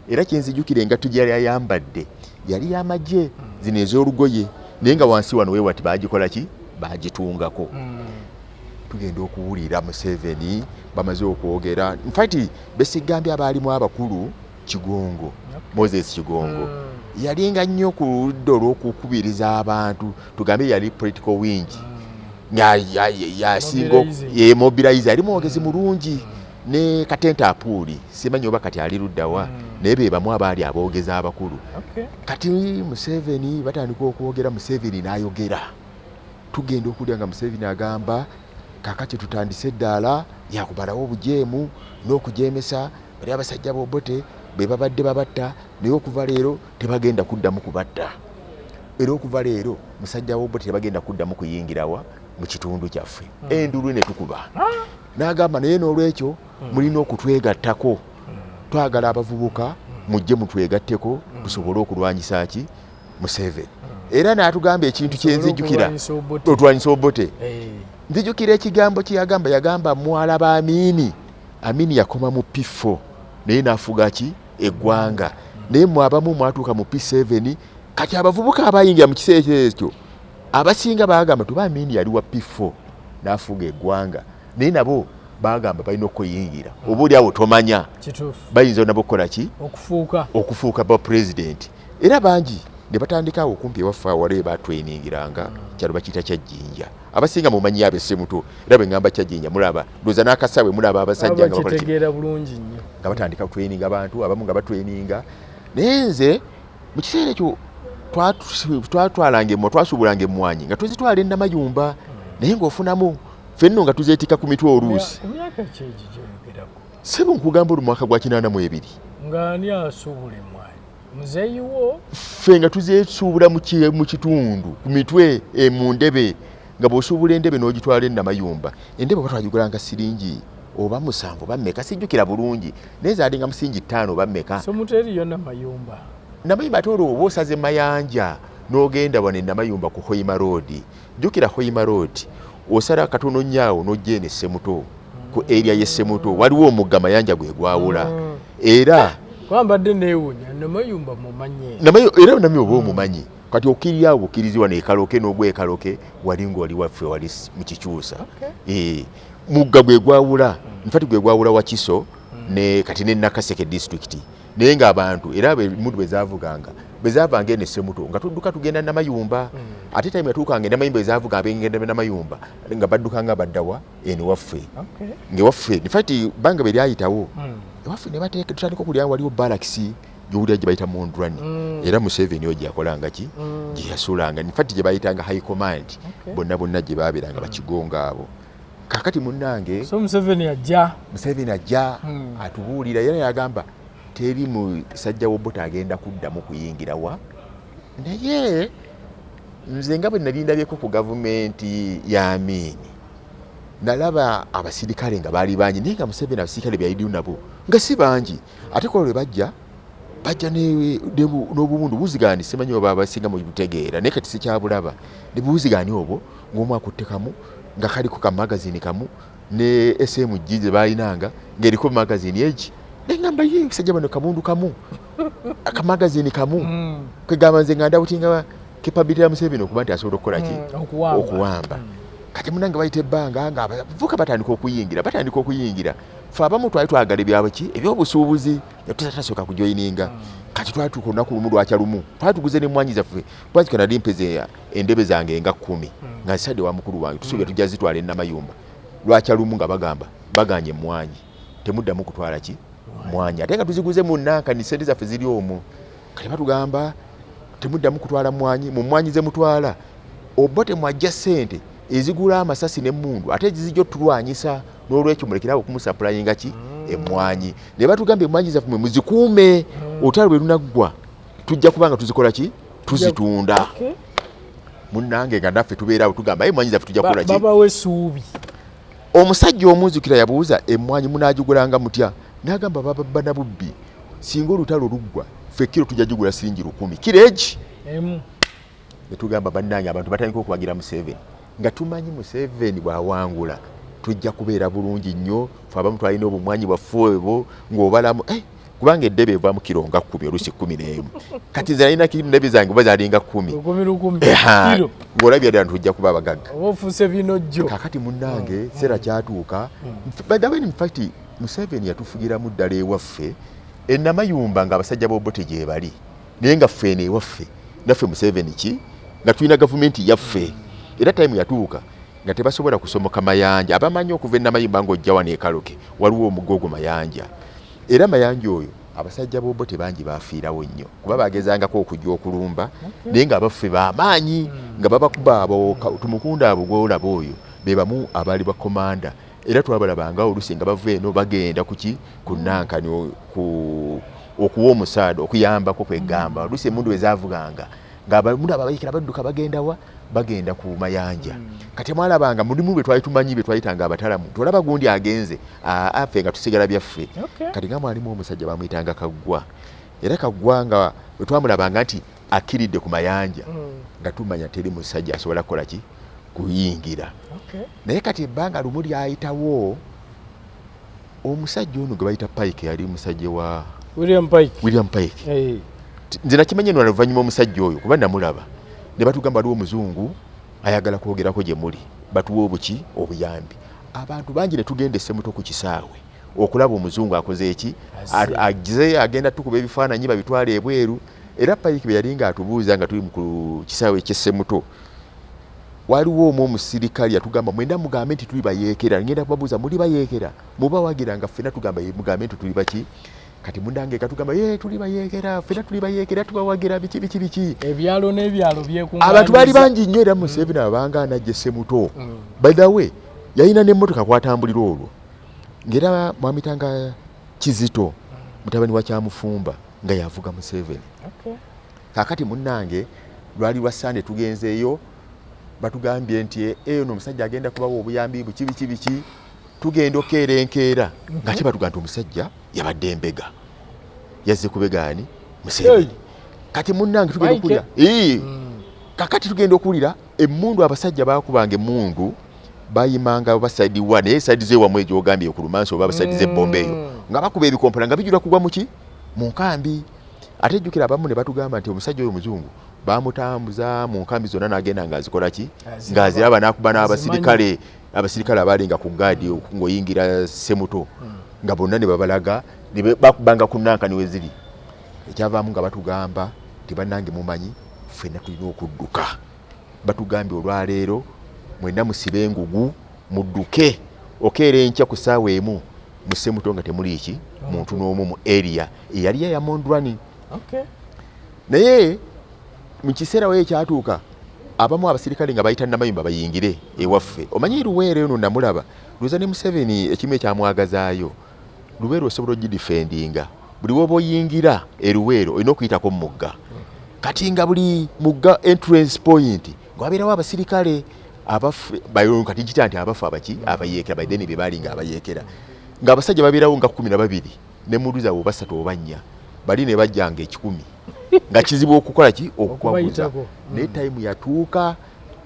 era kyenzijukire engatto gye yali ayambadde yali yamagye zino ez'olugoye naye nga wansi wano weewati baagikola ki baagitungako tugenda okuwulira Museveni bamaze okwogera nfati besigambye abaalimu abakulu Kigongo Moses Kigongo yalinga nnyo ku ludda olw'okukubiriza abantu tugambe yali political wing yasinga mobilize yali mwogezi mulungi ne Katenta Apuuli simanyi oba kati ali luddawa naye be bamu abaali aboogeza abakulu kati Museveni batandika okwogera Museveni n'ayogera tugenda okulya nga Museveni agamba kakati tutandise eddaala yakubalawo obujeemu n'okujeemesa bali abasajja b'Obote be babadde babatta naye okuva leero tebagenda kuddamu kubatta era okuva leero musajja w'Obote tebagenda kuddamu kuyingirawa mu kitundu kyaffe endulu ne tukuba n'agamba naye n'olwekyo mulina okutwegattako twagala abavubuka mujje mutwegatteko tusobole okulwanyisa ki Museveni era n'atugamba ekintu kyenzijjukira otwanyisa Obote nzijukira ekigambo kye yagamba mwalaba Amini yakoma mu P4 naye n'afuga ki eggwanga naye mwabamu mwatuuka mu P7 kati abavubuka abayingira mu kiseera ekyo abasinga bagamba tuba Amini yali wa P4 n'afuga eggwanga naye nabo bagamba balina okuyingira oba oli awo tomanya bayinza nabo okukola ki okufuuka ba president era bangi ne batandikawo okumpi ewaffe awale batweningiranga kyalo bakiyita Kyajjinja abasinga mumanyi abesemuto era bwe ngamba Kyajjinja mulaba ndoza n'akasawe mulaba abasajja nga bakola kitegeera bulungi nnyo nga batandika kutweninga abantu abamu nga batweninga naye nze mu kiseera ekyo twatwalanga emmwa twasuubulanga emmwanyi nga tuzitwala Namayumba naye ng'ofunamu ffenno nga tuzeetika ku mitwe oluusi emyaka kyegi gyoyogerako sebo nkugamba olu mwaka gwa 82 nga ani asuubula emmwanyi muzeeyiwo ffe nga tuzeesuubula mu kitundu ku mitwe mu ndebe nga bw'osuubula endebe n'ogitwala Namayumba endebe oba twagigulanga siringi oba 7 bammeka sijjukira bulungi naye zaalinga musingi 5 bammeka so muteriyo Namayumba ate olwo oba osaze Mayanja n'ogenda wano Namayumba ku Hoima Road jjukira Hoima Road osala katono nnyo n'ojja eno Ssemuto ku area ye Ssemuto waliwo omugga Mayanja gwe gwawula era kwambadde neewunya Namayumba mumanye era namyo oba omumanyi kati okirya obukirizibwa n'ekaloke n'ogwekaloke wali ng'oli waffe wali mu Kikyusa mugga gwe gwawula nfati gwe gwawula Wakiso ne kati ne Nakaseke district naye ng'abantu era emundu bezavanga eno Ssemuto nga tudduka tugenda Namayumba ate time yatuukanga Namayumba ezavuga abengenda Namayumba nga baddukanga baddawa eno waffe ng'ewaffe nfati banga beri ayitawo ewaffe ne bateeka tutandika okulya waliwo balakisi gyowulira gye bayita Mondrani era Museveni oyo gyakolanga ki gye yasulanga nfati gye bayitanga high command bonna gye baabeeranga bakigonga abo kakati munnange so Museveni ajja atubuulira era yagamba teri musajja w'Obote agenda kuddamu kuyingirawa naye nze nga bwe nalindabyeko ku gavumenti ya Amini nalaba abasirikale nga baali bangi naye nga Museveni abasirikale byaliyo nabo nga si bangi ate ko lwe bajja bajja n'obuwundu buzigani simanyi oba abasinga mu butegeera naye kati sikyabulaba ne buzigani obwo ng'omu akuttekamu nga kaliko ka magazini kamu ne SMG ze balinanga ng'eriko magazini egi nengamba ye sajja bano kabundu kamu akamagazini kamu kwegamba nze nga ndawutinga capability ya Museveni okuba nti asobola okukola ki okuwamba kati munange bayita ebbanga nga abavuka batandika okuyingira fe abamu twali twagala ebyabo ki ebyobusuubuzi tutasooka kujoyininga kati twatuuka olunaku lumu lwakya lumu twali tuguze n'emmwanyi zaffe lwaki kana limpeze endebe zange nga 10 nga nsadde wa mukulu wange tusuubira tujja zitwala ennamayumba lwakya lumu nga baganye emmwanyi temuddamu kutwala ki mwanyi ate nga tuziguze mu Nankani sente zaffe ziri omwo kati batugamba temuddamu kutwala mwanyi mu mwanyi ze mutwala obote mwajja sente ezigula amasasi n'emmundu ate zizijja tulwanyisa n'olwekyo mulekerawo okumusaplayinga ki emmwanyi ne batugamba emmwanyi zaffe mwe muzikuume olutalo bwe lunaggwa tujja kubanga tuzikola ki tuzitunda munnange nga naffe tubeerawo tugamba emmwanyi zaffe tujja kukola ki babawe essuubi omusajja omuzukira yabuuza emmwanyi munaagigulanga mutya n'agamba baba nabubbi singa olutalo luggwa ffe kiro tujja gigula siringi 10 kiro egi ne tugamba bannange abantu batandika okuwagira Museveni nga tumanyi Museveni bw'awangula tujja kubeera bulungi nnyo fe abamu twalina obumwanyi bwaffe obwo ng'obalamu kubanga eddebe evaamu kiro nga 10 oluusi 11 kati nze nalina ndebe zange oba zalinga 10 ng'olabye ddala tujja kuba abagagga kakati munnange seera kyatuuka in fact Museveni yatufugiramu ddala ewaffe ennamayumba ng'abasajja b'obote gye bali naye nga ffe eno ewaffe naffe Museveni ki nga tulina gavumenti yaffe era time yatuuka nga tebasobola kusomoka mayanja abamanyi okuva ennamayumba ng'ojja wano ekaloke waliwo omugogo mayanja era mayanja oyo abasajja b'obote bangi baafiirawo nnyo kuba bagezangako okujja okulumba naye nga abaffe b'amaanyi nga babakuba abo tumukunda abo gw'olaba oyo be bamu abaali bakomanda era twabalabanga oluusi nga bava eno bagenda kuki ku Nankani okuwa omusaada okuyambako kwegamba oluusi emundu wezaavuganga ng'abamundu ababayikira badduka bagenda ku mayanja kati mwalabanga mulimu bwe twali tumanyi bwe twayitanga abatalamu tolaba gundi agenze affe nga tusigala byaffe kati nga mwalimu omusajja bamuyitanga Kaggwa era Kaggwa nga bwe twamulabanga nti akiridde ku mayanja nga tumanya teri musajja asobola kukola ki kuyingira naye kati ebbanga lumu lyayitawo omusajja ono gwe bayita Pike yali musajja wa William Pike nze nakimanye nno oluvannyuma omusajja oyo kuba namulaba ne batugamba aliwo omuzungu ayagala kwogerako gye muli batuwa obuki obuyambi abantu bangi ne tugenda essemuto ku kisaawe okulaba omuzungu akoze eki agenda tukuba ebifaananyi babitwala ebweru era Pike bwe yali nga atubuuza nga tuli ku kisaawe eky'essemuto waliwo omusirikali yatugamba mwenda mugambe nti tuli bayeekera ngenda kubabuuza muli bayeekera muba wagira nga ffena tugamba mugambe nti tuli baki kati mundange katugamba tuli bayeekera ffena tuli bayeekera tubawagira biki ebyalo n'ebyalo byekungaaniza abantu baali bangi nnyo era Museveni abanga anajja Ssemuto by the way yalina n'emmotoka kwatambulira olwo ng'era mwamitanga Kizito mutabani wa Kyamufumba nga yavuga Museveni kakati munnange lwali lwa Sande tugenzeeyo batugambye nti eyo n'omusajja agenda kubawa obuyambi biki tugenda okeerenkeera ng'ate batugamba nti omusajja yabadde embega yazze kubegaani Museveni kati munnange tugenda okulira kakati tugenda okulira emmundu abasajja baakubanga emmundu bayimanga basaidi wa naye saidi zeewamu egyo ogambye okulumansi oba basaidi z'ebbomba eyo nga bakuba ebikompala nga bijula kugwa muki mu nkambi ate ejjukira abamu ne batugamba nti omusajja oyo muzungu bamutambuza mu nkambi zonna n'agenda ng'azikola ki ng'aziraba n'akuba n'abasirikale abalinga ku gaadi ng'oyingira Ssemuto nga bonna ne babalaga ne bakubanga ku Nankani we ziri ekyavaamu nga batugamba nti bannange mumanyi ffenna tulina okudduka batugambye olwaleero mwenna musibe engugu mudduke okeera enkya ku ssaawa emu mu Ssemuto nga temuli ki muntu n'omu mu area eyali eya Mondlwane naye mu kiseera we ekyatuuka abamu abasirikale nga bayita namayumba bayingire ewaffe omanyi Luweero eno namulaba luza ne Museveni ekimu ekyamwagazaayo Luweero osobola ogidifendinga buli woba oyingira Luweero olina okuyitako mu mugga kati nga buli mugga entrance point ng'abeerawo abasirikale abaffe kati gita nti abaffe abaki abayeekera by then bye baali nga abayeekera ng'abasajja babeerawo nga 12 ne mundu zaabwe oba 3 oba 4 bali ne bajjanga 10 nga kizibu okukola ki okukwaguza ne time yatuuka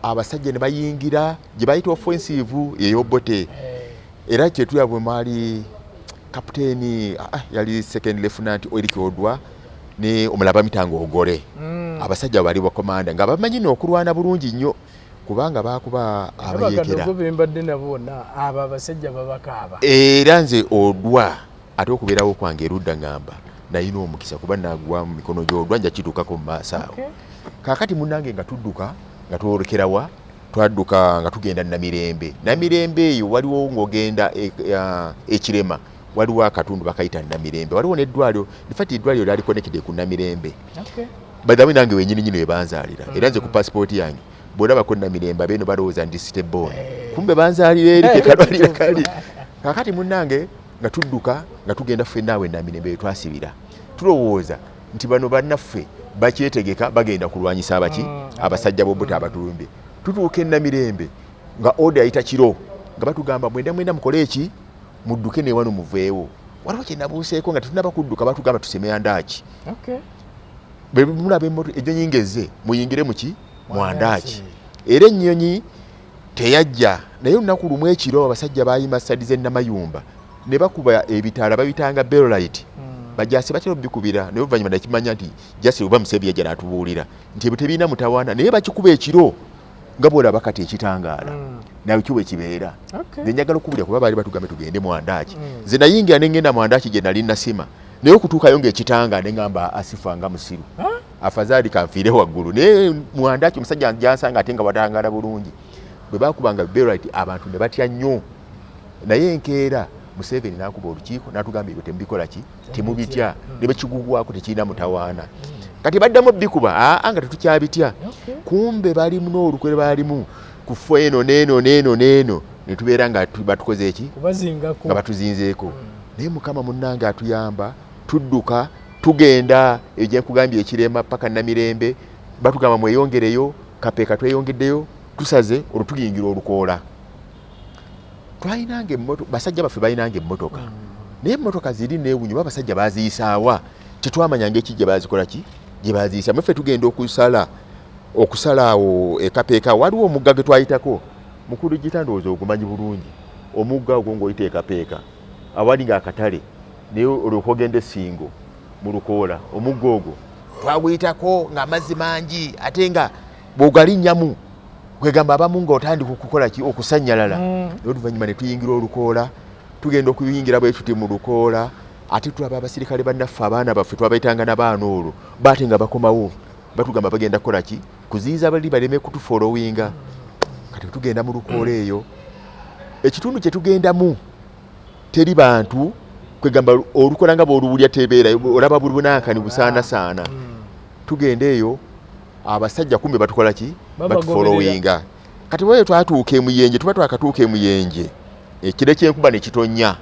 abasajja ne bayingira gye bayita offensive eyobote era kyetu yabwe mali kapteeni yali second lieutenant ERIC ODWAR ne omulaba mitango ogore abasajja bali ba komanda nga bamanyi n'okulwana bulungi nnyo kubanga bakuba abayekera Kadogo bembadde nabona aba abasajja babakaaba era nze ODWAR ate okubeerawo kwange erudda ngamba nayina omukisa kuba nagwa mu mikono gy'ODWAR nja kituukako mu maaso awo kaakati munnange nga tudduka nga twolekerawa twadduka nga tugenda Namirembe eyo waliwo ng'ogenda ekirema waliwo akatundu bakayita Namirembe waliwo n'eddwaliro infatti eddwaliro lyali connected ku Namirembe baddamu nange wenyini nyino ebanzaalira era nze ku passport yange bw'olaba ko Namirembe abeeno balowooza ndi stable kumbe banzaalira eri kekalwaliro kali kaakati munnange nga tudduka nga tugenda ffenna awe Namirembe twasibira tulowooza nti bano bannaffe bakyetegeka bagenda kulwanyisa abaki abasajja b'obuta abatulumbe tutuuka e Namirembe nga order ayita kiro nga batugamba mwenda mukole eki mudduke ne wano muveewo waliwo kye nabuuseeko nga tetunaba kudduka batugamba tuseme andaki bwe mulaba emmoto ejo nyingeze muyingire muki mwandaki era ennyonyi teyajja naye olunaku lumu ekiro abasajja bayima sadize Namayumba ne bakuba ebitaala babitanga Bellite bajasi batero bikubira naye oluvannyuma nakimanya nti jasi oba Museveni yajja n'atubuulira nti ebyo tebiina mutawaana naye bakikuba ekiro nga bw'olaba kati ekitangaala nawe kiwe kibeera ne njagala okubulya kuba baali batugambe tugende mwandaki nze nayingira ne ngenda mwandaki gye nali nasima naye okutuukayo ng'ekitangaala ne ngamba asifanga musiru afazaali kanfiire waggulu naye mwandaki omusajja jansanga ate nga batangaala bulungi bwe bakubanga Bellite abantu ne batya nnyo naye enkeera Museveni n'akuba olukiiko n'atugamba ebyo temubikola ki temubitya ne bakigugwako tekirina mutawaana kati baddamu bikuba nga tetukyabitya kumbe balimu n'olukwe balimu ku ffeeno neeno ne tubeera nga batukoze eki nga batuzinzeeko naye Mukama munnange atuyamba tudduka tugenda egye nkugambye ekirema paka Namirembe batugamba mweyongereyo kapeeka tweyongeddeyo tusaze olutuyingira olukoola twalinanga emmotoka basajja baffe balinanga emmotoka naye emmotoka ziri neewunyo abasajja baziyisaawa tetwamanyanga eki gye bazikola ki gye baziyisa muffe tugenda okusala awo ekapeeka waliwo omugga gwe twayitako mukulu gitandowooza ogumanyi bulungi omugga ogwo ng'oyita ekapeeka awali nga akatale naye olwokogenda essingo mu lukoola omugga ogwo twaguyitako ng'amazzi mangi ate nga bw'ogalinnyamu kwegamba abamu ng'otandika okukola ki okusanyalala naye oluvannyuma ne tuyingira olukoola tugenda okuyingira bwe tuti mu lukoola ate tulaba abasirikale bannaffe abaana baffe twabayitanga n'abaana olwo baate nga bakomawo batugamba bagenda kukola ki kuziyiza bali baleme kutufolowinga kati tugenda mu lukoola eyo ekitundu kye tugendamu teri bantu kwegamba olukola nga bw'oluwulya tebeera olaba buli bunankani busaanasaana tugenda eyo abasajja kumbe batukola ki batufolowinga kati bwe twatuuka emuyenje tuba twakatuuka emuyenje ekire ky'enkuba ne kitonya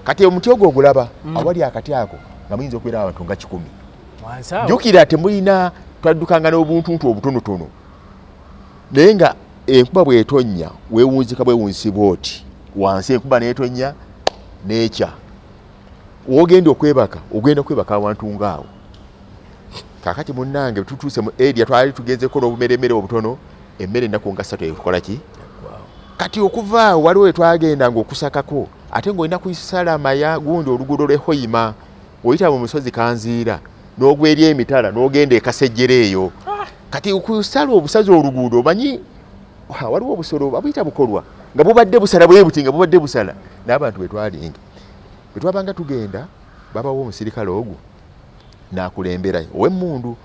kati omuti ogwo ogulaba awali akati ako nga muyinza okubeera abantu nga 10 jjukira temulina twaddukanga n'obuntuntu obutonotono naye nga enkuba bw'etonnya weewunzika bwewunzisibwa oti wansi enkuba n'etonnya n'ekya wogenda okwebaka ogenda kwebaka awantu ngaawo kakati munnange tutuuse mu area twali tugenzeko n'obumeremere obutono emmere ennaku nga 3 ekola ki kati okuva waliwo twagenda ng'okusakako ate ng'olina kusala maya gundi oluguudo lw'ehoyima oyita mu musozi kanziira n'ogwa eri emitala n'ogenda ekasejjera eyo kati okusala obusazi oluguudo omanyi waliwo obusolo babuyita bukolwa nga bubadde busala bwe buti nga bubadde busala n'abantu bwe twalinga bwe twabanga tugenda babawo omusirikale ogwo n'akulembera ow'emmundu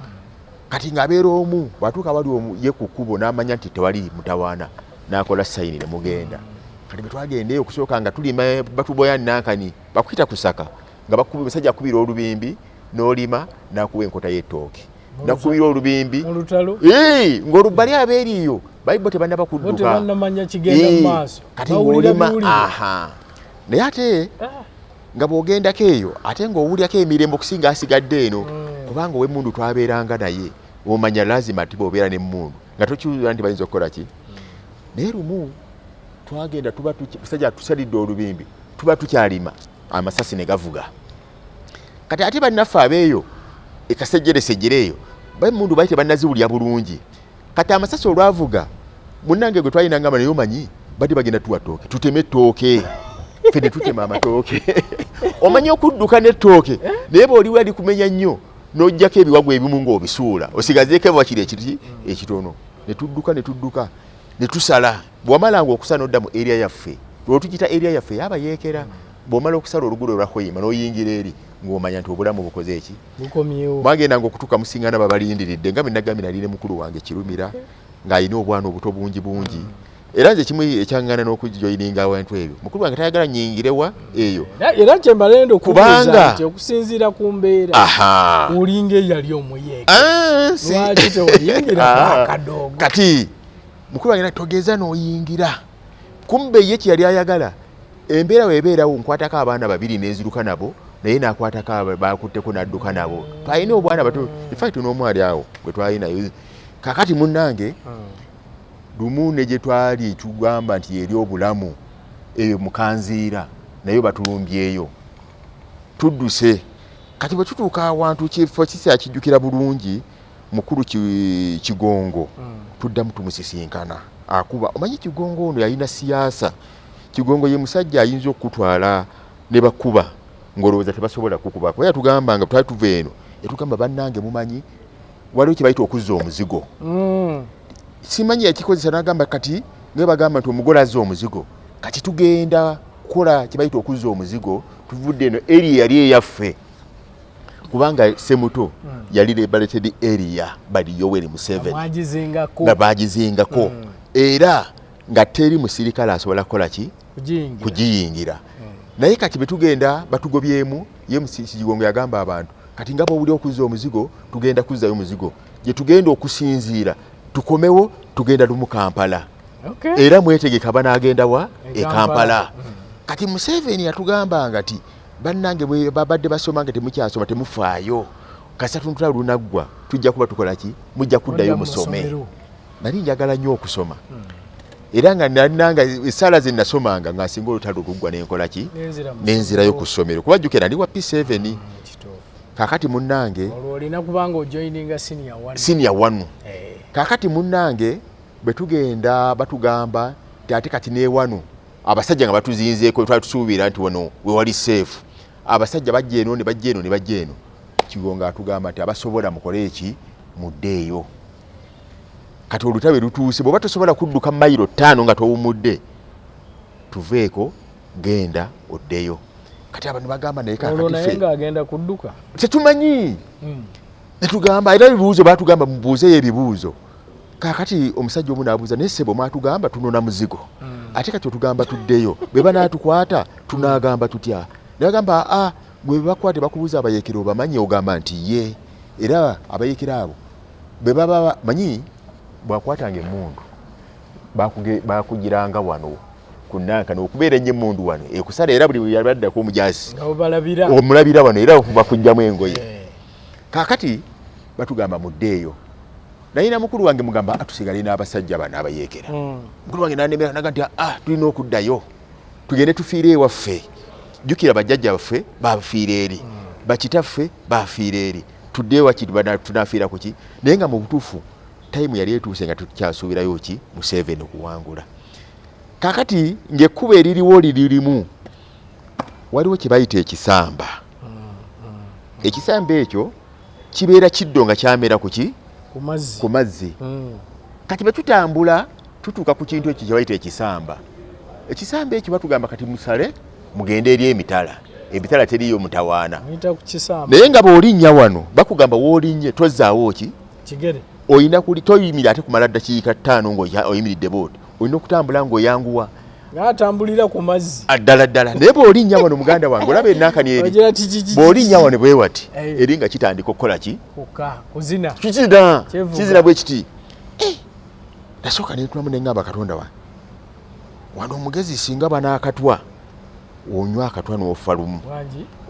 kati ng'abeera omu bwatuuka wali omu ye ku kkubo n'amanya nti tewali mutawaana n'akola sayini ne mugenda kati bwe twagenda eyo okusooka nga tulima batuboya nankani bakuyita kusaka nga bakuba basajja akubira olubimbi n'olima n'akuba enkota y'ettooke nakubira olubimbi ng'olubbali abeeriyo bayibo tebannaba kudduka kati ng'olima naye ate nga bw'ogendako eyo ate ng'owulyako emirembe okusinga asigadde eno kubanga ow'emmundu twabeeranga naye omanya lazima ati bw'obeera n'emmundu nga tokiwulira nti bayinza okukola ki naye lumu twagenda basajja tusalidde olubimbi tuba tukyalima amasasi ne gavuga kati ate bannaffe abeeyo ekasejjeresejjere eyo mundu bayite bannaziwulya bulungi kati amasasi olwavuga munnange gwe twalina ngamba naye omanyi badde bagenda tuwa ttooke tuteme ettooke ffe ne tutema amatooke omanyi okudduka n'ettooke naye bw'oli wali kumenya nnyo n'oggyako ebiwagu ebimu ng'obisuula osigazeeko wakiri ekitono ne tudduka ne tusala bw'omalanga okusala n'odda mu area yaffe olwotugita area yaffe yabayeekera bw'omala okusala oluguudo olwakoyima n'oyingira eri ng'omanya nti obulamu bukoze eki mwagendanga okutuuka musiŋŋaana babalindiridde nga bennagambye nali ne mukulu wange Kirumira ng'alina obwana obuto bungi era nze kimu ekyaŋŋaana n'okujoyininga awantu ebyo mukulu wange tayagala nnyingirewa eyo era kyembalenda okubuuza nti okusinziira ku mbeera olinga eyali omuyeeke lwaki teoyingira Kadogo kati mukulu wange togeza n'oyingira kumbe ye kyeyali ayagala embeera weebeerawo nkwatako abaana babiri n'enziruka nabo naye n'akwatako bakutteko n'adduka nabo twalina obwana bato infact n'omwali awo gwe twalinayo kakati munnange lumu ne gye twali tugamba nti eri obulamu eyo mukanziira nayo batulumbyeyo tudduse kati bwe tutuuka awantu kifo kisi akijjukira bulungi mukulu Kigongo tuddamu tumusisinkana akuba omanyi Kigongo ono yalina siyaasa Kigongo ye musajja ayinza okutwala ne bakuba ng'olowooza tebasobola kukubako yatugamba nga twali tuva eno yatugamba bannange mumanyi waliwo kye bayita okuzza omuzigo simanyi yakikozesa n'agamba kati nga bagamba nti omugole azza omuzigo kati tugenda kukola kye bayita okuzza omuzigo tuvudde eno eri yali eyaffe kubanga Semuto yali liberated area bali Yoweri Museveni nga bagizingako era nga teri musirikale asobola kukola ki kugiyingira naye kati betugenda batugobyemu ye Kigongo yagamba abantu kati nga bw'obuli okuzza omuzigo tugenda kuzzayo omuzigo gye tugenda okusinziira tukomewo tugenda lumu Kampala era mwetegeka banaagenda wa Kampala kati Museveni yatugambanga ti bannange bwe babadde basoma nga temukyasoma temufaayo kasatu ntula lunaggwa tujja kuba tukola ki mujja kuddayo musome nali njagala nnyo okusoma era nga nanga essala ze nasomanga nga singa olutalo luggwa n'enkola ki n'enzirayo ku ssomero kubajjukira ndi wa P7 kakati munnange olina kubanga ojoininga senior 1 kakati munnange bwe tugenda batugamba ate kati n'ewano abasajja nga batuzinzeeko twali tusuubira nti wano we wali safe abasajja bajja eno ne bajja eno ne bajja eno Kigongo atugamba nti abasobola mukole eki muddeeyo kati olutabe lutuuse bw'oba tosobola kudduka mayiro 5 nga towumudde tuveeko genda oddeyo kati abantu bagamba naye kakati ffe agenda kudduka tetumanyi netugamba era ebibuuzo batugamba mubuuzeyo ebibuuzo kakati omusajja omu n'abuuza naye ssebo mwatugamba tunona muzigo ate kati otugamba tuddeyo bwe banaatukwata tunaagamba tutya nagamba gwe bakwate bakubuuza abayeekera obamanyi ogamba nti ye era abayeekera abo bwe baba manyi bwakwatanga emmundu bakugiranga wano kunanka n'okubeera ennyo emmundu wano ekusala era buli yabaddako omujaasi omulabira wano era bakugjamu engoye kakati batugamba muddeeyo nayina mukulu wange mugamba atusigale n'abasajja bano abayeekera mukulu wange nanemera naga nti tulina okuddayo tugende tufiire ewaffe jjukira bajjajja baffe bafiira eri bakitaffe bafiira eri tuddeyo wakiri tunafiira ku ki naye nga mu butuufu tayimu yali etuuse nga tukyasuubirayo ki Museveni okuwangula kakati ng'ekkuba eririwo liririmu waliwo kye bayita ekisamba ekisamba ekyo kibeera kiddo nga kyamera ku ki ku mazzi kati bwe tutambula tutuuka ku kintu ekyo kye bayita ekisamba ekyo batugamba kati musale mugende eri emitala teriyo mutawaana naye nga bw'olinnya wano bakugamba w'olinnye tozzaawo ki oyina toyimira ate kumala ddakiika 5 ng'oyimiridde booti olina okutambula ng'oyanguwa atambulira ku mazzi ddala naye bw'olinnya wano muganda wange olaba ennankani eri bw'olinnya wano bwe wati eri nga kitandika okukola ki kizina bwe kiti nasooka neetulamu neŋŋamba Katonda wano omugezi singa banaakatwa onywa akatwa n'ofa lumu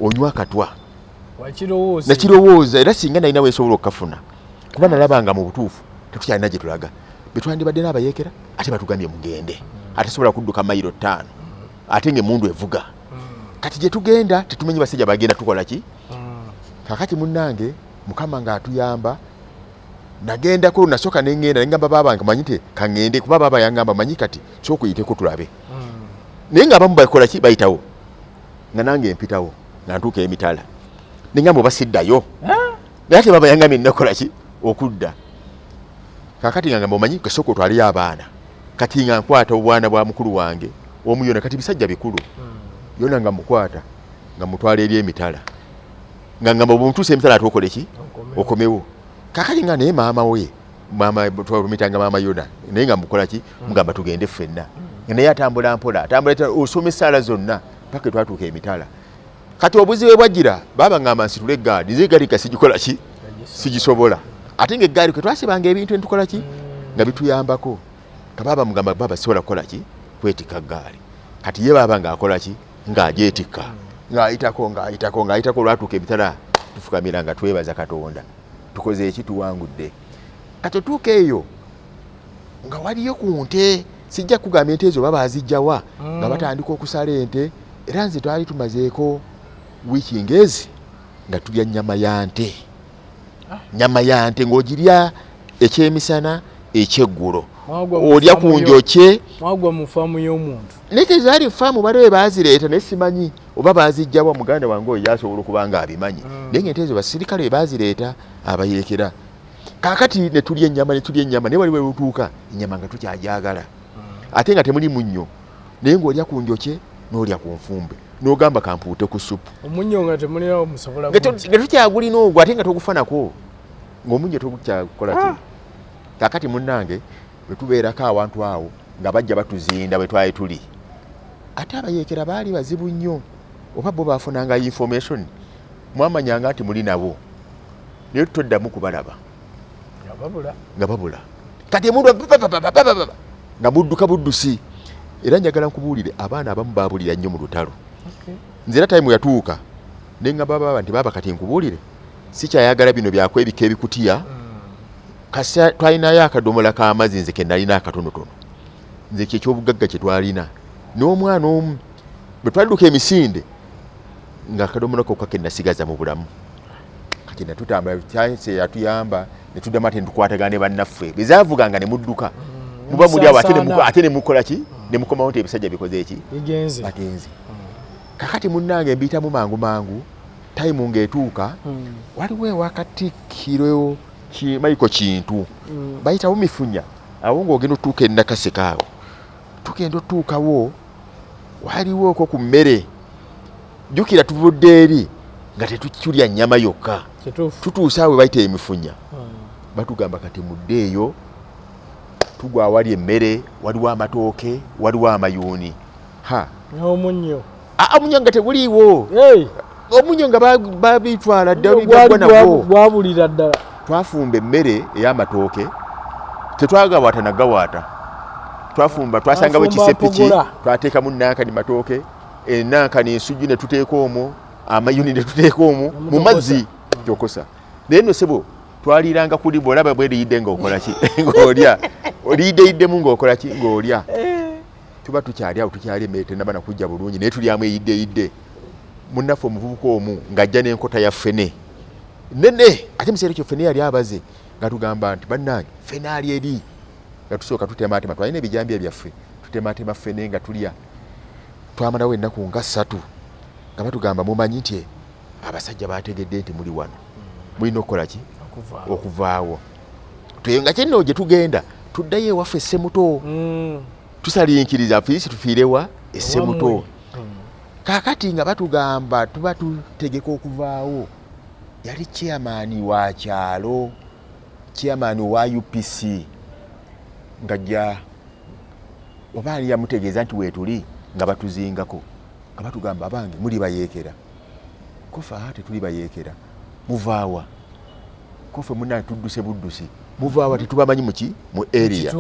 onywa akatwa nakirowooza era singa nalina weesobola okukafuna kuba nalabanga mu butuufu tetukyalina gye tulaga betwandibadde n'abayeekera ate batugambye mugende atesobola kudduka mayiro 5 ate ng'emmundu evuga kati gye tugenda tetumanyi basajja bagenda tukola ki kakati munnange mukama nga atuyamba nagendako nasoka nengenda ngamba baba nkamanyite kangende kuba baba yangamba manyi kati kyokuyiteko tulabe naye nga abamu bakola ki bayitawo nga nange mpitawo nga ntuuka emitala nengamba basiddayo naye ate baba yangamye nakola ki okudda kakati nga ngamba omanyi kasoko twaliyo abaana kati nga nkwata obwana bwa mukulu wange omuyona kati bisajja bikulu yona nga mukwata nga mutwala eri emitala nga ngamba obuntuse emitala atokole ki okomewo kakati nga naye mama twalumitanga mama yona naye nga mukola ki mugamba tugende ffenna naye atambula mpola atambula osoma essaala zonna paka twatuuka emitala kati obuzibe bwajjira baba ngamba nsitule eggaali nze eggaali kasigikola ki sigisobola ate nga eggaali kwe twasibanga ebintu entukola ki nga bituyambako kababa mugamba baba sisobola kukola ki kwetika ggaali kati ye baba ng'akola ki ng'agyetikka ng'ayitako olwatuuka emitala tufukamira nga twebaza Katonda tukoze eki tuwangudde kati otuuka eyo nga waliyo ku nte sijja kugamba ente ezo baba azijjawa nga batandika okusala ente era nze twali tumazeeko wiiki ngezi nga tulya nnyama ya nte ng'ogirya ekyemisana ekyeggulo olya ku njokye mwagwa mu faamu y'omuntu naye tezaali faamu baliwe baazireeta naye simanyi oba baazijjawa muganda wange oyo yasobola okuba nga abimanyi naye ng'ente ezo basirikale we baazireeta abayeekera kaakati ne tulya ennyama naye waliwe lutuuka ennyama nga tukyajagala ate nga temuli munnyo naye ng'olya ku njokye n'olya ku nfumbe n'ogamba kampuute ku supu omunnyo nga temulinawo musobola nga tukyagulina ogwo ate nga togufanako ng'omunnyo togukyakola ki kaakati munnange bwe tubeerako awantu awo nga bajja batuzinda bwe twali tuli ate abayeekera baali bazibu nnyo oba bo baafunanga information mwamanyanga nti muli nabo naye tutoddamu kubalaba nga babula kati emundu nga budduka buddusi era njagala nkubuulire abaana abamu baabulira nnyo mu lutalo nze era time yatuuka ne ngamba baba nti baba kati nkubuulire sikyayagala bino byakwebika ebikutiya kasi twalinayo akadomola k'amazzi nze ke nalina akatonotono nze kyekyobugagga kye twalina n'omwana omu bwe twaliduka emisinde nga akadomola kokka ke nasigaza mu bulamu kati natutambula kyanse yatuyamba ne tuddamu ate tukwatagana ne bannaffe bwe zaavuganga ne mudduka muba muli awo ate ne mukola ki ne mukomawo nti ebisajja bikoze eki bagenze kakati munnange mbiyitamu mangu tayimu ng'etuuka waliwo ewakatikkiro maiko kintu bayitawo mifunya awo ng'ogenda otuuka ennakaseka awo tugenda otuukawo waliwo okwo ku mmere jjukira tuvudde eri nga tetukulya nnyama yokka tutuuse awo bayita emifunya batugamba kati muddeeyo tugwa awali emmere waliwo amatooke waliwo amayuuni n'omunnyo omunnyo nga teguliiwo omunnyo nga babitwala gwabulira ddala twafumba emmere ey'amatooke tetwagawaata nagawaata twafumba twasangawo ekisepiki twateekamu nankani matooke enankani ensujju ne tuteeka omwo amayuni ne tuteeka omwo mu mazzi kyokosa naye nno sebo twaliiranga kuli bw'olaba bweriyidde ng'okola ki ng'olya oliyiddeyiddemu ng'okola ki ng'olya tuba tukyali awo tukyali emmere tennaba nakujja bulungi naye tulyamu eyiddeeyidde munnaffe omuvubuka omu ng'ajja n'enkota ya ffene nene ate museera ekyo ffene yali abaze nga tugamba nti bannange ffene ali eri nga tusooka tutemaatema twalina ebijambi ebyaffe tutemaatema ffene nga tulya twamalawo ennaku nga 3 nga batugamba mumanyi nti abasajja bategedde nti muli wano mulina okukola ki okuvaawo nga kyenno gye tugenda tuddayo ewaffe essemuto tusalinkiriza fiisi tufiirewa essemuto kaakati nga batugamba tuba tutegeka okuvaawo yali chairman wa kyalo chairman wa UPC ngajja obaali yamutegeeza nti weetuli nga batuzingako nga batugamba abange muli bayeekera kofa ate tuli bayeekera muvaawa kofe munna tudduse buddusi muvaawa tetubamanyi muki mu area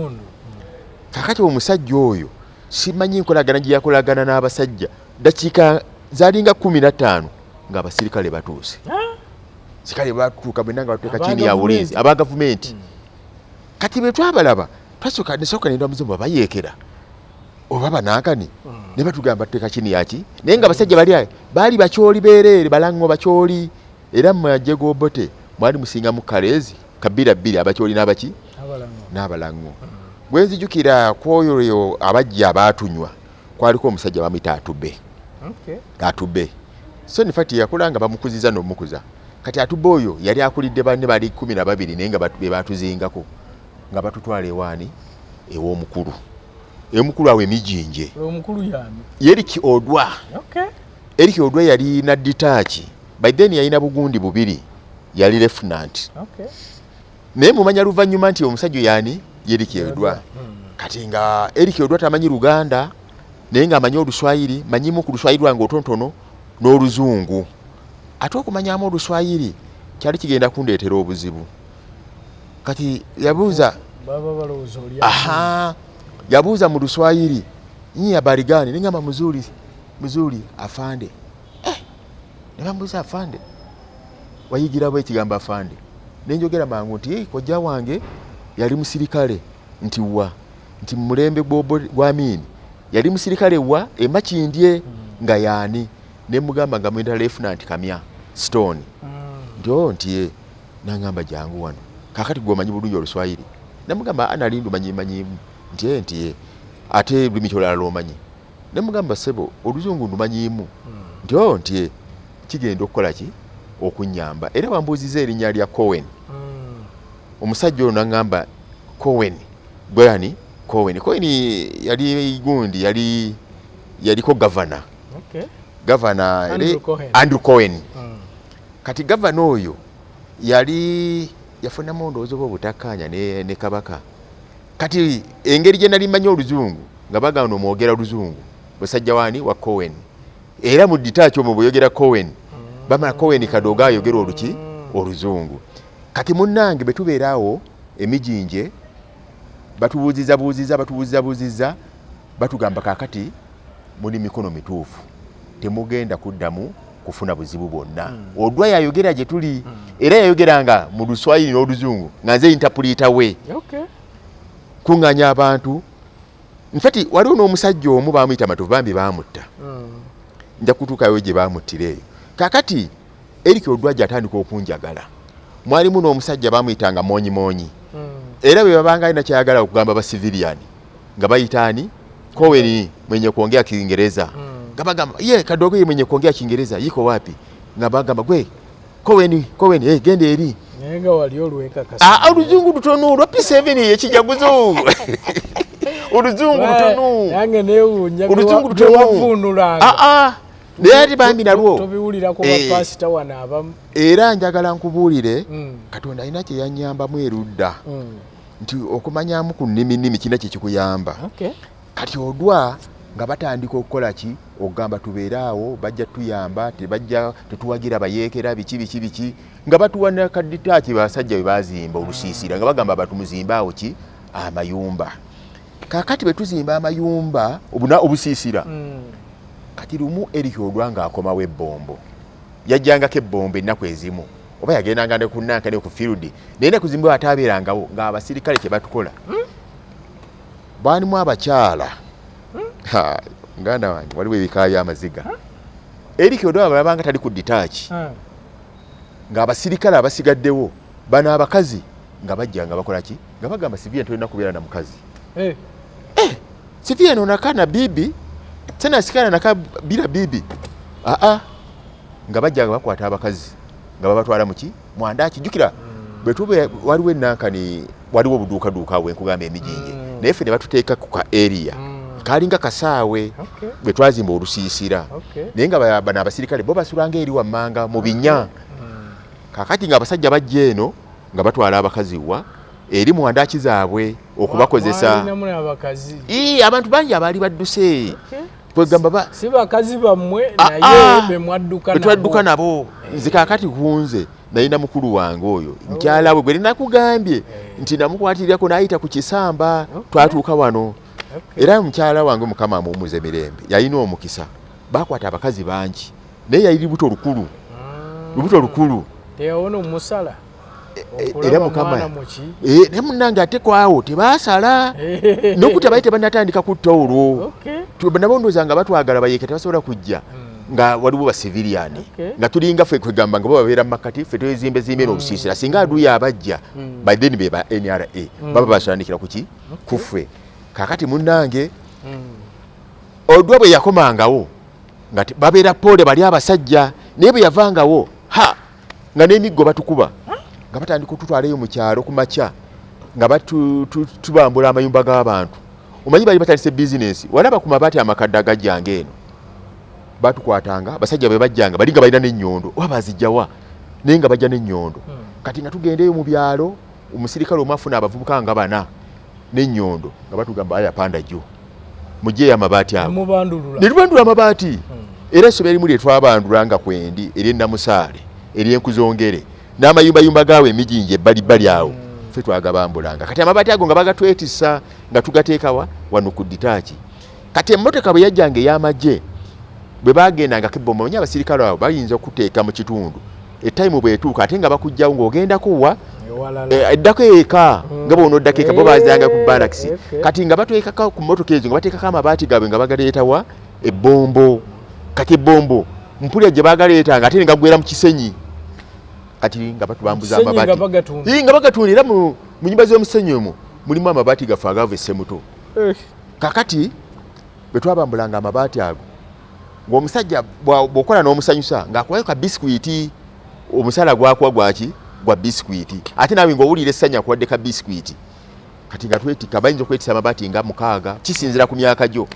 kakati omusajja oyo simanyi nkolagana gye yakolagana n'abasajja dakiika zaalinga 15 nga abasirikale batuuse sikale batuuka bwenna nga batuuka chini ya bulinzi aba gavumenti kati bwe twabalaba twasooka nenda muzimu bayeekera oba banankani ne batugamba tuteeka chini yaki naye nga abasajja baali bakyoli beereere balango bakyoli era mu majego bote mwali musinga mu kalezi kabira bbiri abakyoli n'abaki n'abalango bwenzijukira kwoyo abajja abatunywa kwaliko omusajja bamuyita atube atube so in fact yakulanga bamukuziza n'omukuza kati atube oyo yali akulidde banne bali 12 naye nga batuzingako nga batutwala ewaani ew'omukulu omukulu awe emijinje omukulu yani ERIC ODWAR ERIC ODWAR yali na detach by then yalina bugundi bubiri yali lieutenant naye mumanya luvannyuma nti omusajja yani ERIC ODWAR kati nga ERIC ODWAR tamanyi Luganda naye nga amanyi Oluswayiri manyimu ku Luswayiri lwange otontono n'Oluzungu ate okumanyamu Oluswayiri kyali kigenda kundeetera obuzibu kati yabuuza baba balowooza oli yabuuza mu Luswayiri nyinyi habari gani ningamba mzuri afande ne bambuuza afande wayigira bwe kigamba afande nenjogera mangu nti kojja wange yali musirikale nti mulembe gw'amini yali musirikale wa emakindye nga yani ne mugamba nga mwenda lieutenant Kamya Stone ndio nti nangamba jangu wano kakati gwomanyi bulungi Oluswayiri ne mugamba analindu manyi nti ate limichola lomanyi ne mugamba sebo Oluzungu ndumanyimu ndio nti kigenda okukola ki okunyamba era bambuuziza erinnya lya Cohen omusajja ono nangamba Cohen gwani Cohen yali gundi yaliko governor governor Andrew Cohen kati governor oyo yali yafuna mondoozo obutakanya ne kabaka kati engeri gye nali manyi Oluzungu nga bagano omwogera Oluzungu basajja wani wa Cohen era mu detach omwo boyogera Cohen bamala Cohen Kadogo ayogera oluki Oluzungu kati munnange betubeerawo emijinje batubuuziza batugamba kakati muli mikono mituufu temugenda kuddamu kufuna buzibu bwonna ODWAR yayogera gye tuli era yayogeranga mu Luswayiri n'Oluzungu nga nze interpreter we kuŋŋanya abantu nfati waliwo n'omusajja omu baamuyita Matovu bambi baamutta nja kutuukayo gye baamuttira eyo kakati ERIC ODWAR gy'atandika okunjagala mwalimu n'omusajja baamuyitanga Monyi era bwe babanga alina kyayagala okugamba ba civilian nga bayitaani Cohen mwenye kuongea Kiingereza nga bagamba ye Kadogo ye mwenye kuongea Kiingereza yiko wapi nga bagamba gwe Cohen genda eri nenga wali olweka kasa Oluzungu lutono lwa P7 yekijaguzo Oluzungu lutono yange newunya Oluzungu lutono wavunulanga Neri bambi nalwo tobiwulira ko bapasita wana abamu era njagala nkubuulire Katonda alina kye yanyambamu erudda nti okumanyamu ku nnimi kina kye kikuyamba kati ODWAR nga batandika okukola ki okugamba tubeeraawo bajja tuyamba tetuwagira bayeekera biki nga batuwana kaditaaki basajja bwe bazimba olusiisira nga bagamba batumuzimbaawo ki amayumba kakati bwe tuzimba amayumba obusiisira kati lumu ERIC ODWAR ng'akomawo ebbombo yajjangako ebbombo ennaku ezimu oba yagendanga ne ku nnanka ne ku field naye ne kuzimbibwa ataabeerangawo ng'abasirikale kye batukola baanimu abakyala nganda wange waliwo ebika by'amaziga ERIC ODWAR balabanga tali ku detach ng'abasirikale abasigaddewo bano abakazi nga bajja nga bakola ki nga bagamba civilian tolina kubeera na mukazi civilian onaka na bibi tena sikana naka bila bibi nga bajja nga bakwata abakazi nga babatwala muki mwandaki jukira bwetube waliwo nankani waliwo obuduukaduuka awo enkugamba emijinje naye ffe ne batuteeka ku ka area kalinga kasaawe bwe twazimba olusiisira naye nga bano abasirikale bo basulanga eri wammanga mu binya kakati nga abasajja bajja eno nga batwala abakazi wa eri mwandaki zaabwe okubakozesa abantu bangi abaali badduse kwegamba si bakazi bammwe naye bemwadduka nabo nze kakati kunze nalina mukulu wange oyo nkyala we gwe nakugambye nti namukwatirako n'ayita ku kisamba twatuuka wano era mukyala wange mukama amumuze emirembe yalina omukisa bakwata abakazi bangi naye yali lubuto lukulu teyawona omusala era mukama ne munnange ate kwawo tebasala nokuti abaali tebanatandika kutta olwo nabo ndowooza nga batwagala bayeeke tebasobola kujja nga waliwo ba civilian nga tulinga ffe kwegamba nga babeera mu makati ffe twezimbe zimbe n'obusiisira singa aduya abajja by then be ba NRA baba basandikira kuki kuffe kakati munnange Odwa bwe yakomangawo nga babeera pole bali abasajja naye bwe yavangawo nga n'emiggo batukuba nga batandika okututwalayo mu kyalo ku makya nga tubambula amayumba g'abantu omanyi bali batandise business walaba ku mabaati amakadde agajjanga eno batukwatanga abasajja be bajjanga bali nga balina n'ennyondo oba bazijjawa naye nga bajja n'ennyondo kati nga tugendeyo mu byalo omusirikale omu afuna abavubuka nga 4 n'ennyondo nga batugamba aya panda jjo mujjeyo amabaati ago ne tubandula amabaati era essobe erimu lye twabandula nga kwendi ery'ennamusaale ery'enkuzongere n'amayumbayumba gaawe emijinji ebbalibbali awo ffe twagabambulanga kati amabaati ago nga bagatwetisa nga tugateekawa wano ku ditaaki kati emmotoka bwe yajjanga ey'amagye bwe bagendanga kebomba omanyi abasirikale abo bayinza okuteeka mu kitundu etayimu bwetuuka ate nga bakujjawo ng'ogendako wa eddako eka nga bw'onoddako eka bo bazanga ku barakisi kati nga batwekako ku mmotoka ezo nga bateekako amabaati gaabwe nga bagaleetawa ebbombo kati ebbombo mpulira gye bagaleetanga ate ne gagwera mu kisenyi kati nga batubambuza amabaati nga bagatundira mu nnyumba z'omusenyi omwo mulimu amabaati gaffe agaava essemuto kakati bwe twabambulanga amabaati ago ng'omusajja bw'okola n'omusanyusa ng'akuwayo ka bisikuiti omusala gwakuwa gwaki gwa bisikuiti ate naawe ng'owulira essanya akuwadde ka bisikuiti kati nga twetika bayinza okwetisa amabaati nga 6 kisinzira ku myaka gyo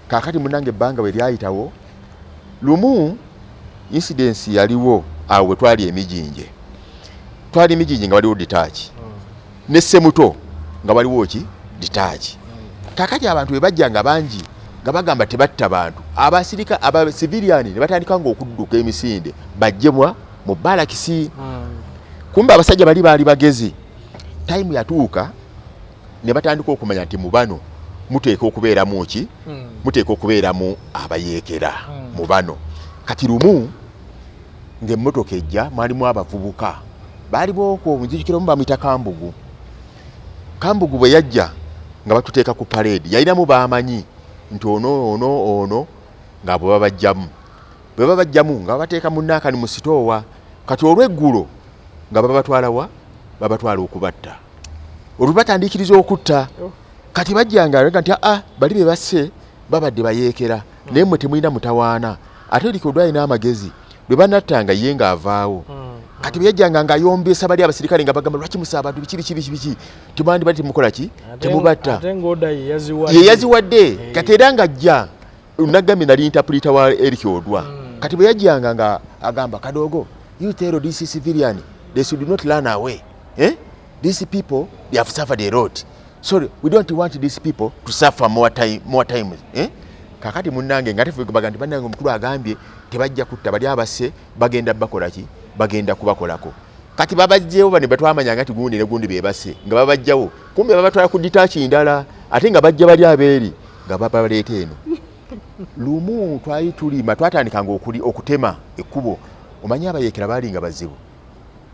kakati munnange ebbanga bwe lyayitawo lumu insidensi yaliwo awo we twali emijinje nga waliwo ditaaki ne ssemuto nga waliwo ki ditaaki kakati abantu bwe bajjanga bangi nga bagamba tebatta bantu abasirika aba civilian ne batandika ng'okudduka emisinde bajjemwa mu barakisi kumbe abasajja baali bagezi time yatuuka ne batandika okumanya nti mu bano muteeka okubeeramu ki muteeka okubeeramu abayeekera mu bano kati lumu ng'emmotoka ejja mwalimu abavubuka baali booko omuzijukiramu bamuyita kambugu bwe yajja nga batuteeka ku parade yalinamu baamanyi nti ono nga bwe babajjamu nga babateeka munnaakani mu sitoowa kati olw'eggulo nga babatwala okubatta olwebatandikiriza okutta kati bajjanga nti bali be basse babadde bayeekera naye mmwe temulina mutawaana ate ERIC ODWAR n'amagezi lwe banattanga ye ng'avaawo kati bwe yajjanga ng'ayombeesa bali abasirikale nga bagamba lwaki musa abantu biki timwandi bali temukola ki temubatta ye yaziwadde kati era ng'ajja nagambye nali interpreter wa ERIC ODWAR kati bwe yajjanga nga agamba Kadogo you tell this civilian they should not run away these people they have suffered a lot so we don't want these people to suffer more time kakati munnange nga tefubaga nti bannange omukulu agambye tebajja kutta bali abasse bagenda bakola ki bagenda kubakolako kati babajjewo bane batwamanya ngati gundi ne gundi bebasse nga babajjawo kumbe babatwala ku ditaaki ndala ate nga bajja bali abeeri nga babaleeta eno lumu twali tulima twatandikanga okutema ekkubo omanyi abayeekera baali nga bazibu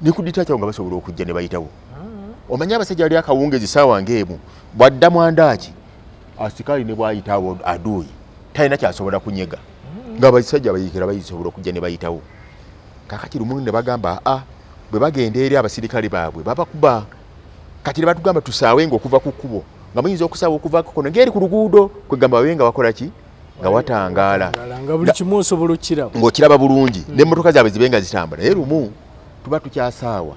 ne ku ditaaki nga basobola okujja ne bayitawo omanyi abasajja bali akawungezi saawa ng'emu bwadda mwandaaki asikali ne bwayitawo aduuyi talina kyasobola kunyega ng'abasajja abayeekera bayisobola okujja ne bayitawo kakati lumu ne bagamba bwe bagenda eri abasirikale baabwe babakuba kati ne batugamba tusaawe ng'okuva ku kkubo nga muyinza okusaawa okuva ku kono ng'eri ku luguudo kwegamba babe nga bakola ki nga watangaala nga buli kimu osobola ng'okiraba bulungi n'emmotoka zaabwe zibe nga zitambula naye lumu tuba tukyasaawa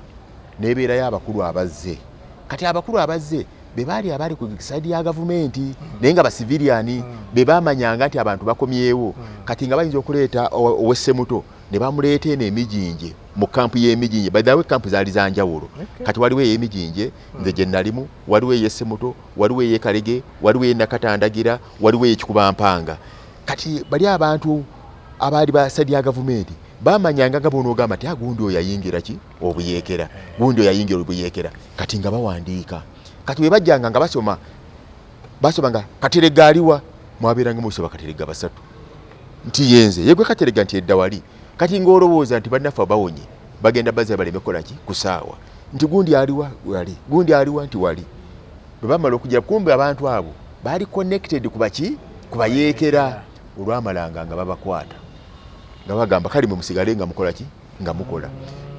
n'ebeerayo abakulu abazze kati abakulu abazze be baali abali ku saidi ya gavumenti naye nga basiviliani be baamanyanga nti abantu bakomyewo kati nga bayinza okuleeta ow'essemuto ne bamuleeta eno emijinje mu kampu y'emijinje baddawe kampu zaali za njawulo kati waliwo ey'emijinje nze gye nalimu waliwo ey'essemuto waliwo ey'ekalege waliwo ey'enakatandagira waliwo ey'ekikubampanga kati bali abantu abaali ba saidi ya gavumenti bamanyanga nga bonoogamba ti gundi oyo yayingira ki obuyeekera gundi oyo yayingira obuyeekera kati nga bawandiika kati bwe bajjanga nga basoma nga Katerega aliwa mwabeeranga musoma Katerega 3 nti yenze yegwe Katerega nti edda wali kati ng'olowooza nti bannaffe bawonye bagenda bazza baleme kola ki kusaawa nti gundi aliwa wali gundi aliwa nti wali bwe bamala okugira kumbe abantu abo baali connected ku bayeekera olwamalanga nga babakwata nga bagamba kali mwe musigale nga mukola ki nga mukola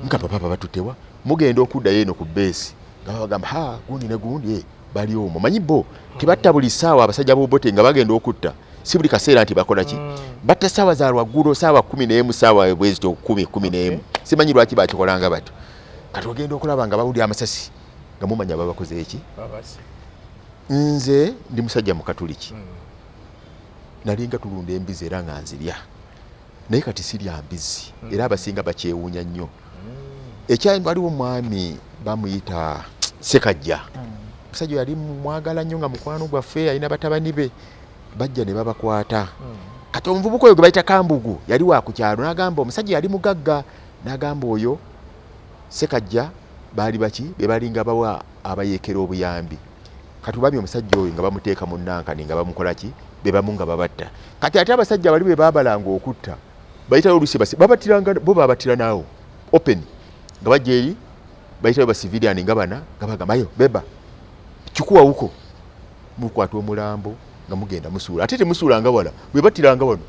nka papa batutewa mugenda okudda yeno ku base nga bagamba ha gundi ne gundi bali omwo manyi bo tibatta buli saawa abasajja b'obote nga bagenda okutta si buli kaseera nti bakola ki batta saawa za lwaggulu saawa 11 saawa bwezi 10 simanyi lwaki bakikolanga batyo kati ogenda okulaba nga bawulira amasasi nga mumanya babakoze eki nze ndi musajja mu katuliki nalinga tulunda embizi era nga nzirya naye kati sirya mbizi era abasinga bakyewuunya nnyo ekyali waliwo mwami bamuyita Sekajja musajja yali mwagala nnyo nga mukwano gwaffe alina batabani be bajja ne babakwata kati omuvubuka oyo gwe bayita Kambugu yali wa ku kyalo n'agamba omusajja yali mugagga n'agamba oyo Sekajja baali baki be balinga bawa abayeekera obuyambi kati bambi omusajja oyo nga bamuteeka mu Nankani nga bamukola ki be bamu nga babatta kati ate abasajja bali be baabalanga okutta bayitayo olusi babatiranga bo babatira naawo open nga bajja eri bayitayo basiviliani nga bana nga bagamba yo beba chukua huko mukwata omulambo nga mugenda musuula ate temusuulanga wala bwe batiranga wano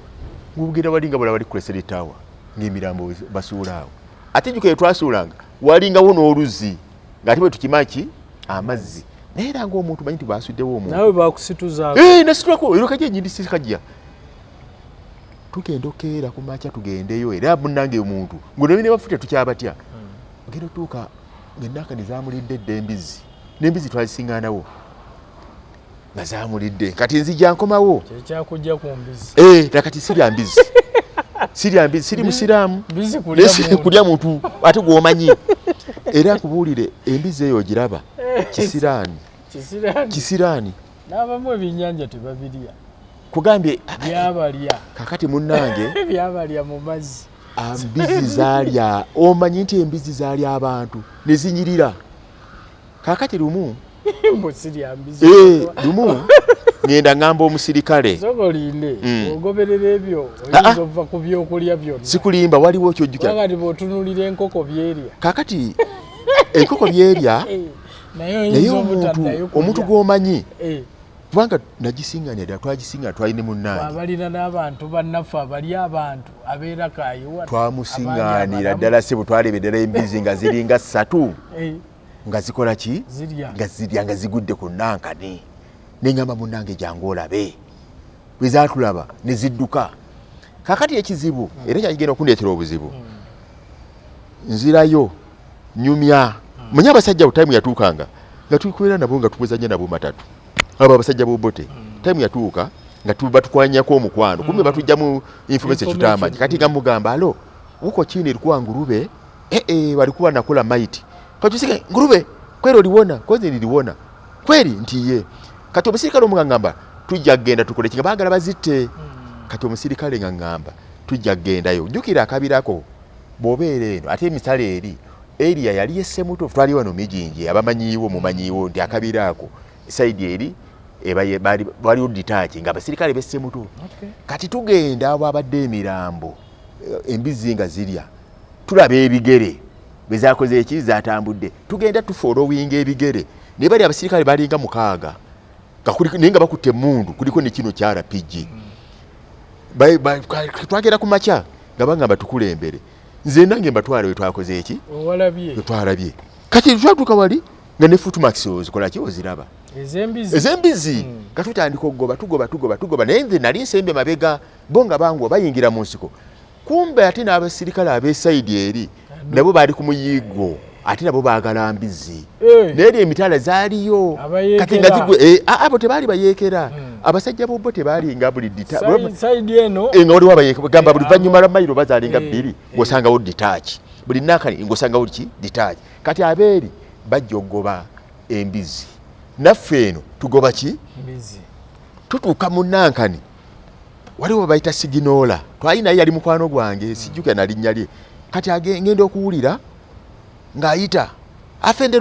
ngugenda balinga bala bali kulesera etawa ng'emirambo basuula awo ate juke twasuulanga walinga wono oluzi ng'ate bwe tukimaki amazzi naye era ng'omuntu manyi tibasuddewo omuntu nawe bakusituza nasitulako ero kajja nyindi sikajja tugenda okeera ku makya tugendeyo era munnange omuntu ng'ono ne bafute tukyabatya ogenda otuuka ng'Enankani zaamulidde edda embizi n'embizi twazisiŋŋaanawo nga zaamulidde kati nzija nkomawo kyakujja ku mbizi nakati sirya mbizi siri musiraamu kulya muntu ate gwomanyi era kubuulire embizi eyo ogiraba kisiraani n'abamu ebyennyanja tebabirya kugambye byabalya kakati munnange byabalya mu mazzi embizi zaalya omanyi nti embizi zaalya abantu ne zinyirira kakati lumu lumu ngenda ngamba omusirikale zogolinde ogoberera ebyo oyinza ova ku byokulya byonna sikulimba waliwo kyojjukira kakati bw'otunulira enkoko byerya kakati enkoko byerya naye omuntu gw'omanyi kubanga nagisiŋŋanya ddala twagisiŋŋana twalina munnange abalina n'abantu bannaffe abali abantu abeera kayiwa twamusiŋŋaanira ddala se bwe twaleba ddala embizi nga ziringa 3 nga zikola ki nga zirya nga zigudde ku Nankani neŋŋamba munnange jangu olabe bwe zaatulaba ne zidduka kakati ekizibu era kyagenda okundeetera obuzibu nzirayo nyumya manya abasajja butayimu yatuukanga nga tukwera nabo nga tubuzanya nabo matatu abo abasajja b'obote tayimu yatuuka nga batukwanyako omukwano kumbe batujja mu information tutamanyi kati nga mugamba alo uko chini ilikuwa ngurube walikuwa nakula maiti kachusike ngurube kweli uliwona kozi niliwona kweli ntiye kati omusirikale omugamba tujja genda tukole kinga bagala bazite kati omusirikale ngamba tujja genda yo jukira akabirako bobeere eno ate emisale eri area yali yesemuto twali wano mijinji abamanyiwo mumanyiwo ndi akabirako side eri bali uditachi nga abasirikale besemuto kati tugenda abo abadde emirambo embizi nga zirya tulabe ebigere bezakoze eki zatambudde tugenda tufolowinga ebigere ne bali abasirikale balinga mukaaga ninga bakutte mundu kuliko ne kino kya RPG twagera ku macha nga bangamba tukulembere nze nange mbatwale wetwakoze eki twalabye kati twatuka wali nga ne footmax ozikola ki oziraba ezembizi katutandika okugoba naye nze nali nsembe mabega bonga bangu bayingira mu nsiko kumbe ate n'abasirikale ab'esayidi eri nabo bali ku muyigo ate nabo baagala mbizi n'eri emitala zaaliyo kati nga zigwe abo tebaali bayeekera abasajja b'obbo tebaali nga buli sayidi eno nga waliwo abayeekera buli luvannyuma lwa mayiro bazaalinga 2 ng'osangawo ditaachi buli Nankani ng'osangawo ki ditaachi kati abeeri bajja okugoba embizi naffe eno tugoba ki tutuuka mu Nankani waliwo bayita Siginoola twalina yali mukwano gwange sijjuka na linnya lye kati ngenda okuwulira ng'ayita afende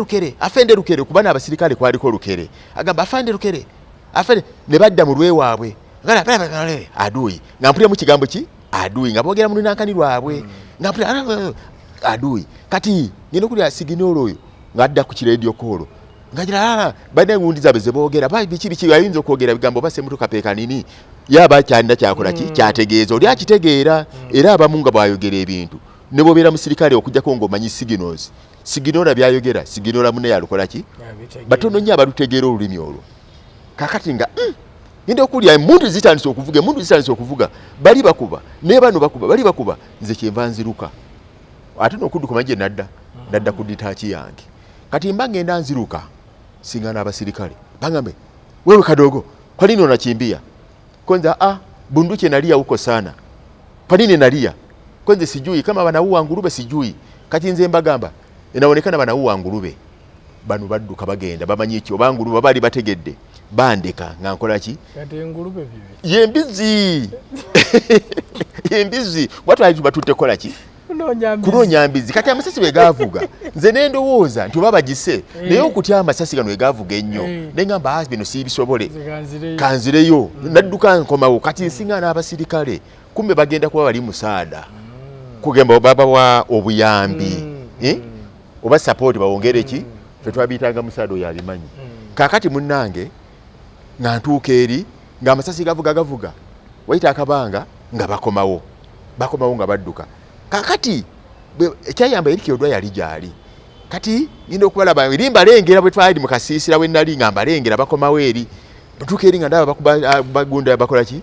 lukere kubana abasirikale kwaliko lukere agamba afende lukere ne badda mu lwe waabwe aduyi nga mpulira mu kigambo ki aduyi nga boogera mu Nankani lwabwe nga mpulira aduyi kati ngenda okulira Siginoola oyo ng'adda ku kireediyo koolo ngagira bane ngundi zabe zeboogera biki ayinza okwogera bigambo base mutu kapeeka nini yaba kyanda kyakola ki kyategeeza oli akitegeera era abamu nga bwayogera ebintu ne bobeera musirikale okujjako ng'omanyi siginoola byayogera siginoola munne yalukola ki batono nnyo abalutegeera olulimi olwo kakati nga ngenda okulya emundu zitandise okuvuga bali bakuba ne bano bakuba bali bakuba nze kyenva nziruka ate n'okudduka manje nadda ku ditaaki yange kati mba ngenda nziruka singana abasirikale bangambe wewe Kadogo kwa nini unakimbia kwanza bunduki nalia huko sana kwa nini nalia kwanza sijui kama wanaua ngurube sijui kati nze mbagamba inaonekana wanaua ngurube banu badduka bagenda bamanyi ekyo bangurube bali bategedde bandeka ngankola ki kati ngurube bibi yembizi watu ayi batutte kola ki kunonya mbizi kati amasasi begavuga nze nendowooza nti babagise naye okutya amasasi gano egavuga ennyo nengamba bino siibisobole kanzireyo nadduka nkomawo kati nsinga n'abasirikale kumbe bagenda kuba bali musaada kugamba baba wa obuyambi oba support bawongere ki fe twabitanga musaada oyo abimanyi kakati munnange nga ntuuka eri nga amasasi gavuga wayita akabanga nga bakomawo nga badduka kakati ekyayamba ERIC ODWAR yali gyali kati ngenda okubalaba erimba lengera bwe twali mu kasiisira we nali nga mbalengera bakomawo eri batuuka eri nga ndaba bagunda bakola ki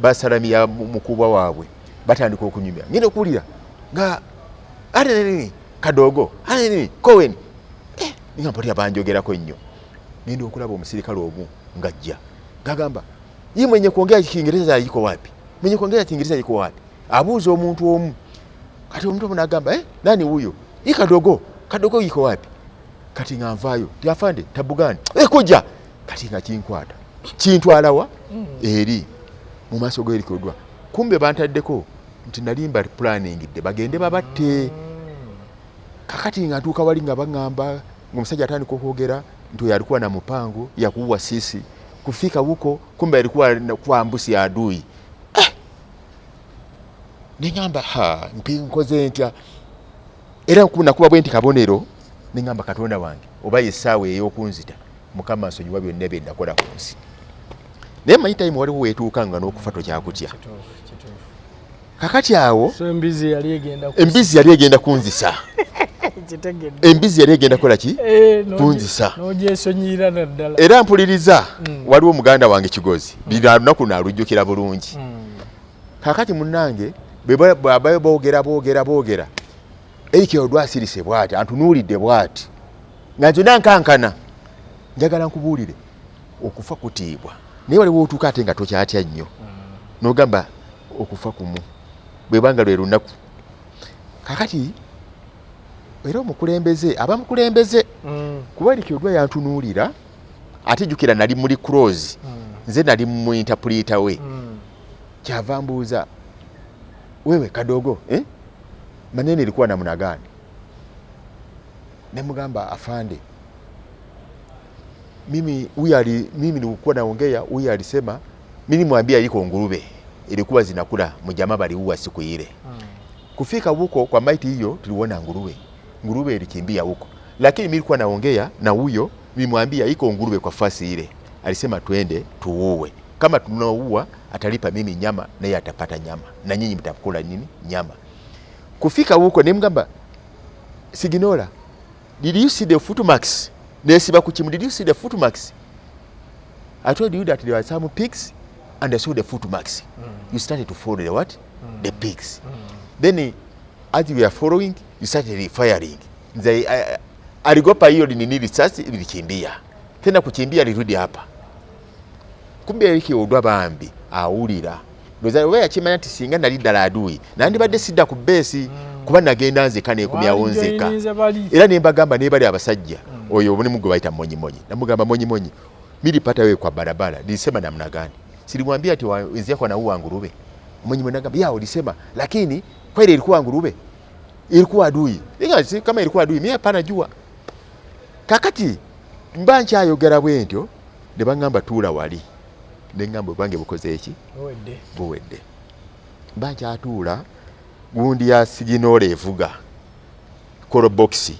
basalamia mukubwa waabwe batandika okunyumya ngenda okuwulira nga Kadogo Kowen nga mpotya banjogerako nnyo ngenda okulaba omusirikale omu ngajja gagamba ye mwenye kuongea Kiingereza yuko wapi abuuza omuntu omu kati omuntu omu n'agamba nani huyo Kadogo yuko wapi kati nga nvaayo tiafande tabugani kujja kati nga kinkwata kintwalawa eri mu maaso ga ERIC ODWAR kumbe bantaddeko nti nalimba planning de bagende babatte kakati nga ntuuka wali nga baŋŋamba ng'omusajja atandika okwogera nti oyo alikuwa na mupango ya kuua sisi kufika huko kumbe alikuwa kwa mbusi ya adui nengamba nkoze ntya era nakuba bwe nti kabonero nengamba Katonda wange oba yessaawa ey'okunzita Mukama nsonyiwa byonna bye nakola ku nsi naye manyi tayimu waliwo weetuuka nga n'okufa tokyakutya kakati awo embizi yali egenda kunzisa embizi yali egenda kola ki kunzisa nogyesonyiira naddala era mpuliriza waliwo muganda wange Kigozi bira lunaku nalujjukira bulungi kakati munnange bwe boogera ERIC ODWAR asirise bwati antunuulidde bwati nga nzonna nkankana njagala nkubuulire okufa kutiibwa naye waliwo otuuka ate nga tokyatya nnyo n'ogamba okufa kumu bwebanga lwe lunaku kakati era omukulembeze abamukulembeze kuba ERIC ODWAR yantunuulira ate jjukira nali muri close nze nali mu interpreter we kyava mbuuza wewe Kadogo maneno ilikuwa namna gani nemugamba afande mimi nilikuwa naongea huyu alisema mimi mwambia iko ngurube ilikuwa zinakula mjamaa baliua siku ile kufika huko kwa maiti hiyo tuliona nguruwe ilikimbia huko lakini mimi nilikuwa naongea na huyo mimi mwambia iko ngurube kwa fasi ile alisema twende tuue kama tunaua atalipa mimi nyama na yeye atapata nyama na nyinyi mtakula nini nyama kufika huko nemgamba Siginola did you see the footmarks nesiba kuchimu did you see the footmarks I told you that there were some pigs and I saw the footmarks you started to follow the what the pigs then as you were following you started firing aligopa hiyo nini risasi ilikimbia tena kukimbia lirudi hapa kumbe ERIC ODWAR bambi awulira ndoza we akimanya ati singa nali ddala adui nandi badde sidda ku besi kuba nagenda nzeka nekumyawo nzeka era nembagamba nebali abasajja oyo obone mugo bayita monyi namugamba monyi milipata we kwa barabara nilisema namna gani silimwambia ati wenzia kwa naua ngurube monyi nagamba yao ulisema lakini kweli ilikuwa ngurube ilikuwa adui ingawa kama ilikuwa adui mimi hapana jua kakati mbanja ayogera bwentyo ne bangamba tula wali nengambo bange bukoze eki buwedde mbanja atula gundi ya Siginola evuga koro boxi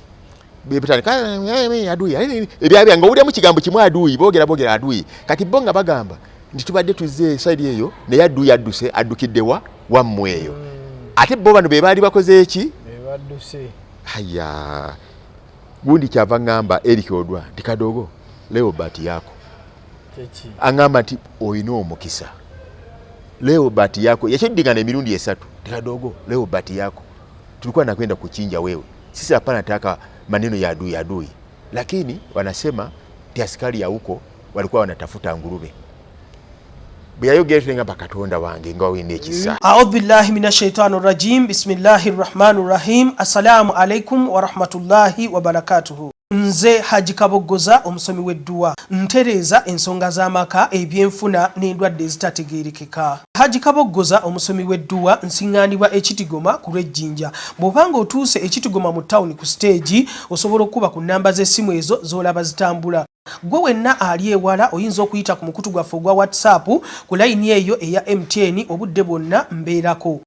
bebitani adui ebyabya nga uli mu kigambo kimwe adui bogera adui kati bonga bagamba nti tubadde tuzze side eyo naye yadduse addukiddewa wammwe eyo ate bo bano be baali bakoze eki badduse haya gundi kyava ngamba ERIC ODWAR nti Kadogo leo bati yako angamba nti oyina omukisa leo bati yako yakyeddigana emirundi esatu nti Kadogo leo bati yako tulikuwa nakwenda kuchinja wewe sisi hapana taka maneno ya adui lakini wanasema ti askari ya huko walikuwa wanatafuta ngurube byayogerenga bakatonda wange nga wine ekisa a'udhu billahi minash shaitani rajim bismillahir rahmanir rahim assalamu alaikum wa rahmatullahi wa barakatuh nze Haji Kabogoza omusomi w'edduwa ntereza ensonga z'amaka ebyenfuna n'endwadde ezitategeerekeka. Haji Kabogoza omusomi w'edduwa nsiŋŋaanibwa ekitigoma ku lw'ejjinja. Bw'obanga otuuse ekitigoma mu ttawuni ku siteegi osobola okuba ku nnamba z'essimu ezo z'olaba zitambula. Gwe wenna ali ewala oyinza okuyita ku mukutu gwaffe ogwa WhatsApp ku layini eyo eya MTN obudde bwonna mbeerako.